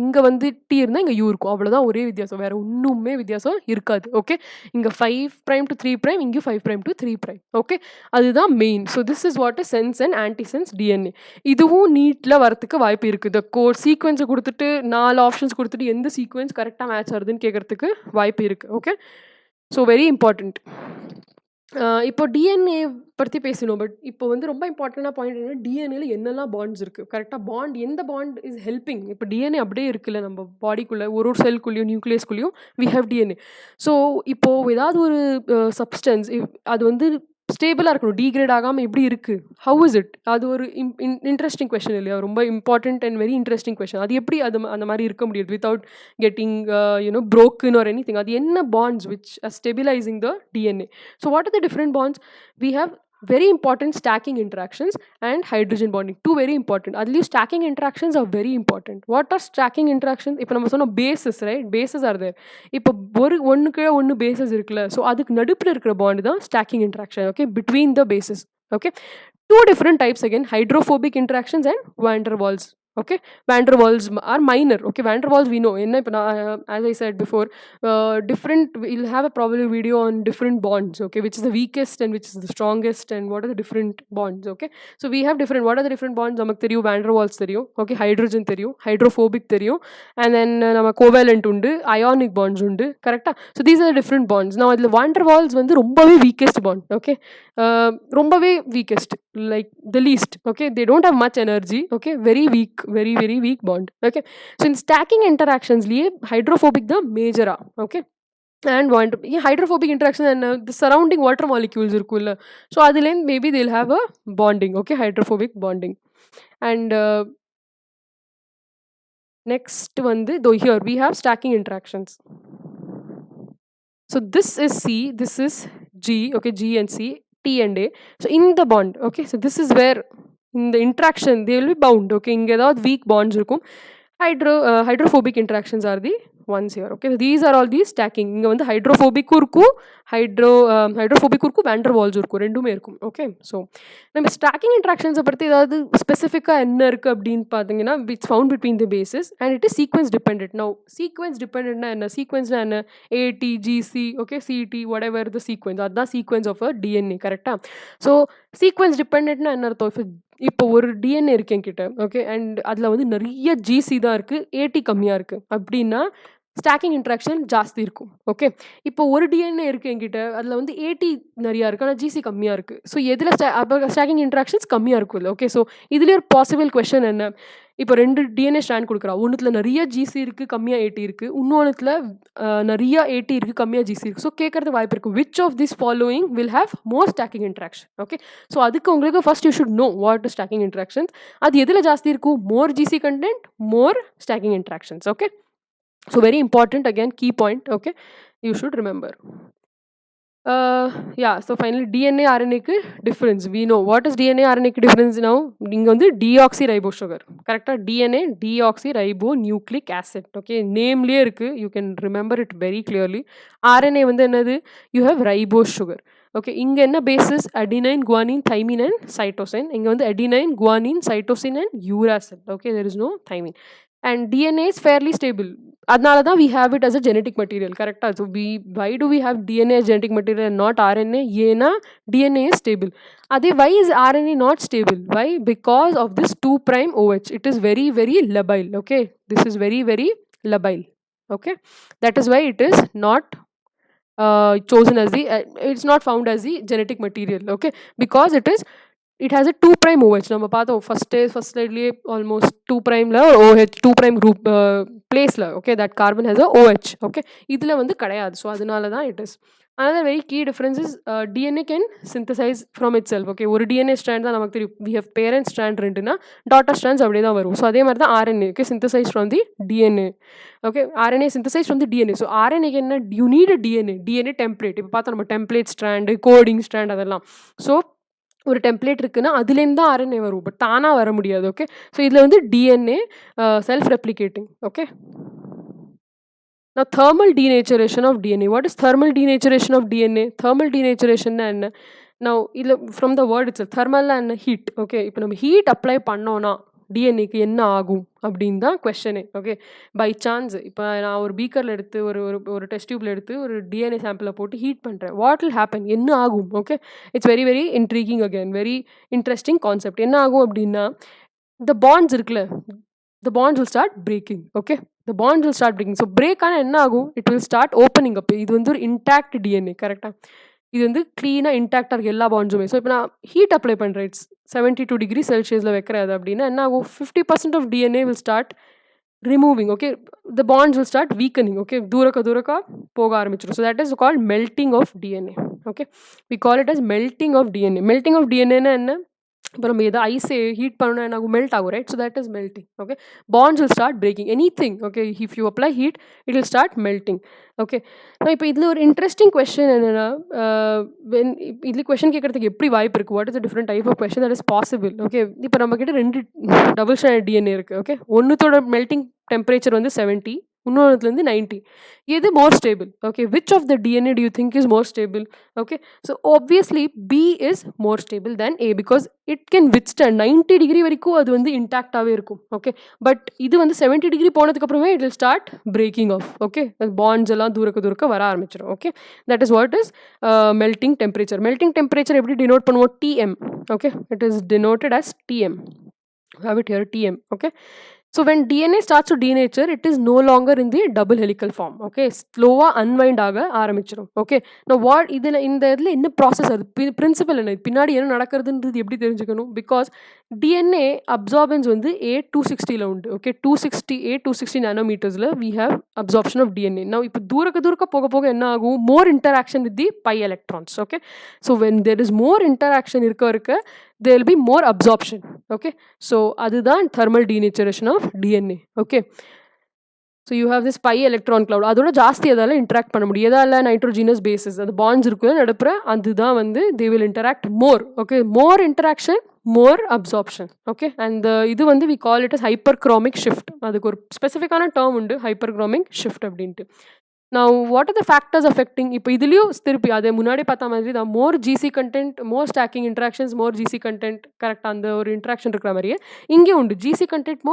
இங்கே வந்து டி இருந்தால் இங்கே யூ இருக்கும். அவ்வளோதான் ஒரே வித்தியாசம். வேறு ஒன்றுமே வித்தியாசம் இருக்காது. ஓகே. இங்கே 5' to 3', இங்கேயும் 5' to 3'. ஓகே. அதுதான் main. So this is what is sense and antisense DNA. இதுவும் நீட்டில் வரத்துக்கு வாய்ப்பு இருக்குது. இந்த கோட் சீக்வன்ஸை கொடுத்துட்டு 4 ஆப்ஷன்ஸ் கொடுத்துட்டு எந்த சீக்வன்ஸ் கரெக்டாக மேட்ச் ஆகுதுன்னு கேட்குறதுக்கு வாய்ப்பு இருக்குது. ஓகே. So very important. இப்போ டிஎன்ஏ பற்றி பேசணும். பட் இப்போ வந்து ரொம்ப இம்பார்ட்டண்டான பாயிண்ட் என்ன, டிஎன்ஏல என்னெல்லாம் பாண்ட்ஸ் இருக்குது, கரெக்டாக பாண்ட் எந்த பாண்ட் இஸ் ஹெல்பிங். இப்போ டிஎன்ஏ அப்படியே இருக்குல்ல நம்ம பாடிக்குள்ளே ஒரு செல்குள்ளேயும் நியூக்ளியஸ்குள்ளேயும் வி ஹேவ் டிஎன்ஏ. ஸோ இப்போது ஏதாவது ஒரு சப்ஸ்டன்ஸ் அது வந்து ஸ்டேபிளாக இருக்கணும், டீக்ரேட் ஆகாமல் எப்படி இருக்குது, ஹவு இஸ் இட்? அது ஒரு இன்ட்ரெஸ்டிங் கொஷன் இல்லையா? ரொம்ப important and very interesting question. அது எப்படி அந்த மாதிரி இருக்க முடியாது without getting broken or anything? அது என்ன bonds which are stabilising the DNA? So what are the different bonds? We have very important stacking interactions and hydrogen bonding. Two very important. At least stacking interactions are very important. What are stacking interactions? இப்போ நம்ம சொன்ன bases, right? Bases are there. இப்போ ஒன்று கீழே ஒன்று bases இருக்குல்ல, so அதுக்கு நடுப்புல இருக்கிற பாண்ட் தான் stacking interaction. Okay, between the bases. Okay, two different types again: hydrophobic interactions and van der Waals. Okay, van der Waals are minor. Okay, van der Waals we know. As I said before, different. We'll have a probably video on different bonds. Okay, which is the weakest and which is the strongest, and what are the different bonds. Okay, so we have different. What are the different bonds? Namak theriyum van der Waals theriyum. Okay, hydrogen theriyum, hydrophobic theriyum, and then nama covalent undu, ionic bonds undu. Correct? So these are the different bonds. Now adla van der Waals vandu rombave weakest bond. Okay, rombave weakest, like the least. Okay, they don't have much energy. Okay, very weak. Very very weak bond. Okay, so in stacking interactions liye hydrophobic the major are. Okay, and hydrophobic interaction and the surrounding water molecules irukkulla, so adile maybe they'll have a bonding. Okay, hydrophobic bonding. And next one, though here we have stacking interactions. So this is C, this is G. Okay, G and C, T and A. So in the bond, okay, so this is where in the interaction they will be bound. Okay, இங்க ஏதாவது weak bonds இருக்கும். hydrophobic interactions are the ones here. Okay, so these are all the stacking. இங்க வந்து hydrophobic இருக்கும், ஹைட்ரோஃபோபிக்கும் இருக்கும், wander வால்ஸும் இருக்கும், ரெண்டுமே இருக்கும். ஓகே, ஸோ நம்ம ஸ்டாக்கிங் இன்ட்ராக்ஷன்ஸை பற்றி ஏதாவது ஸ்பெசிஃபிக்காக என்ன இருக்குது அப்படின்னு பார்த்தீங்கன்னா, it's found between the bases and it is sequence dependent. No sequence டிபெண்டன்ட்னா என்ன? சீக்வன்ஸ்னா என்ன? AT, GC, okay, CT, whatever the sequence, அதுதான் சீக்வன்ஸ் ஆஃப் அ டிஎன்ஏ. கரெக்டாக? ஸோ சீக்வன்ஸ் டிபெண்டன்ட்னா என்ன அர்த்தம்? இப்போ ஒரு டிஎன்ஏ இருக்கு என்கிட்ட, ஓகே, அண்ட் அதில் வந்து நிறைய ஜிசி தான் இருக்குது, ஏடி கம்மியாக இருக்குது அப்படின்னா ஸ்டாக்கிங் இன்ட்ராக்ஷன் ஜாஸ்தி இருக்கும். ஓகே, இப்போ ஒரு டிஎன்ஏ இருக்குது என்கிட்ட, அதில் வந்து ஏடி நிறையா இருக்குது, ஆனால் ஜிசி கம்மியாக இருக்குது. ஸோ எதில் ஸ்டாக்கிங் இன்ட்ராக்ஷன்ஸ் கம்மியாக இருக்கும் இல்லை? ஓகே, ஸோ இதுலேயே ஒரு பாசிபிள் கொஸ்டின் என்ன? இப்போ 2 டிஎன்ஏ ஸ்ட்ராண்ட் கொடுக்குறா, ஒன்றுத்தில் நிறைய ஜிசி இருக்குது, கம்மியாக ஏடி இருக்குது, இன்னொன்றுத்தில் நிறைய ஏடி இருக்குது, கம்மியாக ஜிசி இருக்குது. ஸோ கேட்கறது வாய்ப்பு இருக்குது, which of this following will have more stacking interaction? Okay, so அதுக்கு உங்களுக்கு first you should know what is stacking interactions. அது எதில் ஜாஸ்தி இருக்கும்? More GC content, more stacking interactions. Okay, so very important, again key point, okay, you should remember. Yeah, so finally DNA RNA க்கு difference we know. What is DNA RNA க்கு difference now? இங்க வந்து deoxyribo sugar, கரெக்டா? DNA deoxyribonucleic acid. Okay, நேம்லயே இருக்கு, you can remember it very clearly. RNA வந்து என்னது? You have ribose sugar. Okay, இங்கே என்ன bases? Adenine, guanine, thymine and cytosine. இங்கே வந்து adenine, guanine, cytosine and uracil. Okay, there is no thymine. And DNA is fairly stable. அதனால தான் we have it as a genetic material. கரெக்டாக? So why do we have DNA as genetic material and not RNA? ஏன்னா DNA is stable. அதே why is RNA not stable? Why? Because of this 2' OH. It is very very labile. Okay, this is very very labile. Okay, that is why it is not chosen as the it's not found as the genetic material. Okay, because it has a 2' OH. நம்ம பார்த்தோம் first ஸ்லைட்லேயே almost 2'ல OH 2' group பிளேஸில். Okay, that carbon has a OH. Okay, இதில் வந்து கிடையாது. So அதனால தான் it is. another very key difference is DNA can synthesize from itself. Okay, ஒரு DNA strand தான் நமக்கு தெரியும். we have parent strand ரெண்டுனா daughter strands அப்படியே தான் வரும். ஸோ அதே மாதிரி தான் RNA. Okay, synthesize from the DNA. Okay, RNA synthesize from the DNA. So RNA என்ன? you need a DNA template. இப்போ பார்த்தோம் நம்ம டெம்ப்ளேட் ஸ்ட்ராண்டு, கோடிங் ஸ்ட்ராண்ட், அதெல்லாம். ஸோ ஒரு டெம்ப்ளேட் இருக்குன்னா அதுலேருந்து தான் RNA வரும், பட் தானாக வர முடியாது. ஓகே, ஸோ இதில் வந்து DNA self replicating. Okay, now thermal denaturation of DNA. What is thermal denaturation of DNA? thermal denaturation na enna? Now from the word itself, thermal and heat. Okay, இப்போ நம்ம heat apply பண்ணோன்னா டிஎன்ஏக்கு என்ன ஆகும் அப்படின்னு தான் கொஸ்டனே. Okay, by chance இப்போ நான் ஒரு பீக்கரில் எடுத்து ஒரு டெஸ்ட் டியூப்பில் எடுத்து ஒரு டிஎன்ஏ சாம்பிளை போட்டு ஹீட் பண்ணுறேன், வாட் வில் ஹேப்பன்? என்ன ஆகும்? Okay, it's very very intriguing, again very interesting concept. என்ன ஆகும் அப்படின்னா, the bonds இருக்குல்ல, the bonds will start breaking. Okay, the bonds will start breaking. So break ஆனால் என்ன ஆகும்? it will start opening up. இது வந்து ஒரு intact DNA. கரெக்டாக? இது வந்து க்ளீனாக இன்டாக்டாக இருக்குது எல்லா பாண்ட்ஸுமே. ஸோ இப்போ நான் ஹீட் அப்ளை பண்ணுறேன், இட்ஸ் 72 டிகிரி செல்சியஸில் வைக்கிறது அப்படின்னா என்ன ஆகும்? 50% of DNA will start removing. Okay, the bonds will start weakening. Okay, தூரக்க போக ஆரம்பிச்சிடும். So that is called melting of DNA. Okay, we call it as melting of DNA. melting of DNA னா என்ன? இப்போ நம்ம எதை ஐஸை ஹீட் பண்ணணும், என்ன ஆகும்? மெல்ட் ஆகும், right? So that is melting. Okay, bonds will start breaking. Anything. Okay, if you apply heat it will start melting. Okay, இப்போ இதில் ஒரு இன்ட்ரெஸ்டிங் கொஸ்டின் என்னென்னா, இதில் கொஸ்டின் கேட்குறதுக்கு எப்படி வாய்ப்பு இருக்குது? What is the different type of question that is possible? Okay, இப்போ நம்மக்கிட்ட 2 டபுள் ஸ்டாண்டர்ட் டிஎன்ஏ இருக்குது. ஓகே, ஒன்றுத்தோட மெல்ட்டிங் டெம்பரேச்சர் வந்து 70, இன்னொன்றுலேருந்து 90. எது more stable? Okay, which of the DNA do you think is more stable? Okay, so obviously B is more stable than A because it can withstand 90 degree வரைக்கும் அது வந்து இன்டாக்டாகவே இருக்கும். Okay, but இது வந்து 70 degree போனதுக்கப்புறமே it will start breaking off. Okay, bonds எல்லாம் தூரக்க வர ஆரம்பிச்சிடும். Okay, that is what is melting temperature. Melting temperature எப்படி டினோட் பண்ணுவோம்? TM. ஓகே, it is denoted as TM. Have it here, TM. Okay, so when DNA starts to denature, it is no longer in the double helical form. Okay, ஸ்லோவா unwind ஆக ஆரம்பிச்சிடும். Okay, நான் இந்த இதில் என்ன ப்ராசஸ், அது பிரின்சிபல் என்ன, பின்னாடி என்ன நடக்கிறதுன்றது எப்படி தெரிஞ்சுக்கணும்? பிகாஸ் டிஎன்ஏ அப்சார்பன்ஸ் வந்து A260 உண்டு. ஓகே, 260 நானோமீட்டர்ஸில் we have absorption of DNA. நான் இப்போ தூரக்க போக என்ன ஆகும்? More interaction with the pi electrons. Okay, so when there is more interaction இருக்க there will be more absorption. Okay, so அதுதான் thermal denaturation of DNA. Okay, so you have this pi electron cloud. அதோட ஜாஸ்தி அதால interact பண்ண முடியும். எதால? Nitrogenous basis. அது bonds இருக்குல்ல நடுப்புற, அதுதான் வந்து they will interact more. Okay, more interaction, more absorption. Okay, and இது வந்து we call it as hyperchromic shift. அதுக்கு ஒரு ஸ்பெசிஃபிக்கான டேர்ம் உண்டு, hyperchromic shift அப்படின்ட்டு. Now what are the factors affecting? இப்போ இதுலயும் திருப்பி அதே முன்னாடி பார்த்த மாதிரி தான், மோர் GC content, more stacking interactions, மோர் ஜிசி கண்டென்ட், கரெக்டாக அந்த ஒரு இன்ட்ராக்ஷன் இருக்கிற மாதிரியே இங்கேயும் உண்டு. ஜிசி கண்டென்ட்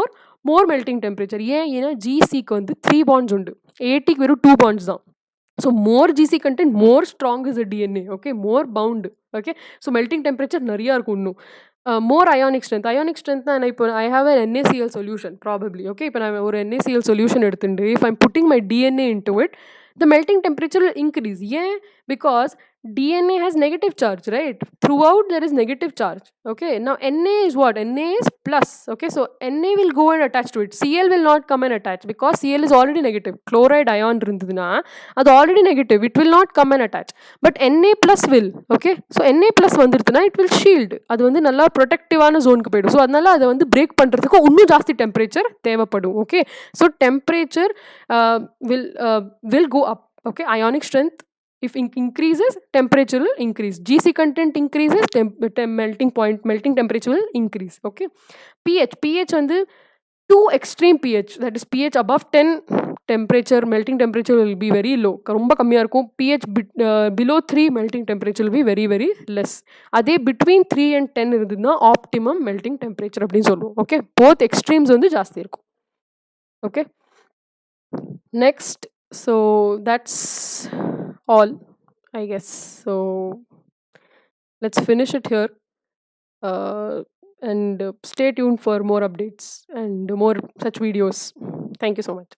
மோர் மெல்டிங் டெம்பரேச்சர். ஏன்னா ஜிசிக்கு வந்து 3 பாண்ட்ஸ் உண்டு, ஏடிக்கு வெறும் 2 பாண்ட்ஸ் தான். So more GC content, more strong is the DNA. Okay, more bound. Okay, so melting temperature நிறையா இருக்கும் இன்னும். More ionic strength. Ionic strength தான் இப்போ I have an NaCl solution probably. Okay, இப்போ நான் ஒரு NaCl solution எடுத்துட்டு if I'm putting my DNA into it, the melting temperature will increase. Yeah, because DNA has negative charge, right? Throughout there is negative charge. Okay, now Na is what? Na is plus. Okay, so Na will go and attach to it. Cl will not come and attach because Cl is already negative. Chloride ion இருந்ததுன்னா அது already negative, it will not come and attach. But Na plus will. Okay, so Na plus வந்துருதுன்னா it will shield. அது வந்து நல்லா ப்ரொடெக்டிவான ஜோனுக்கு போயிடும். So அதனால அதை வந்து பிரேக் பண்ணுறதுக்கு இன்னும் ஜாஸ்தி டெம்பரேச்சர் தேவைப்படும். Okay, so temperature will go up. Okay, ionic strength if increases, temperature will increase. GC content increases, melting temperature will increase. Okay, pH வந்து too extreme pH, that is pH above 10, temperature, melting temperature will be very low, ரொம்ப கம்மியாக இருக்கும். pH below 3, melting temperature will be very very less. அதே between 3 and 10 இருந்ததுன்னா optimum melting temperature அப்படின்னு சொல்லுவோம். Okay, both extremes வந்து ஜாஸ்தி இருக்கும். Okay, next, so that's all I guess. So let's finish it here, and stay tuned for more updates and more such videos. Thank you so much.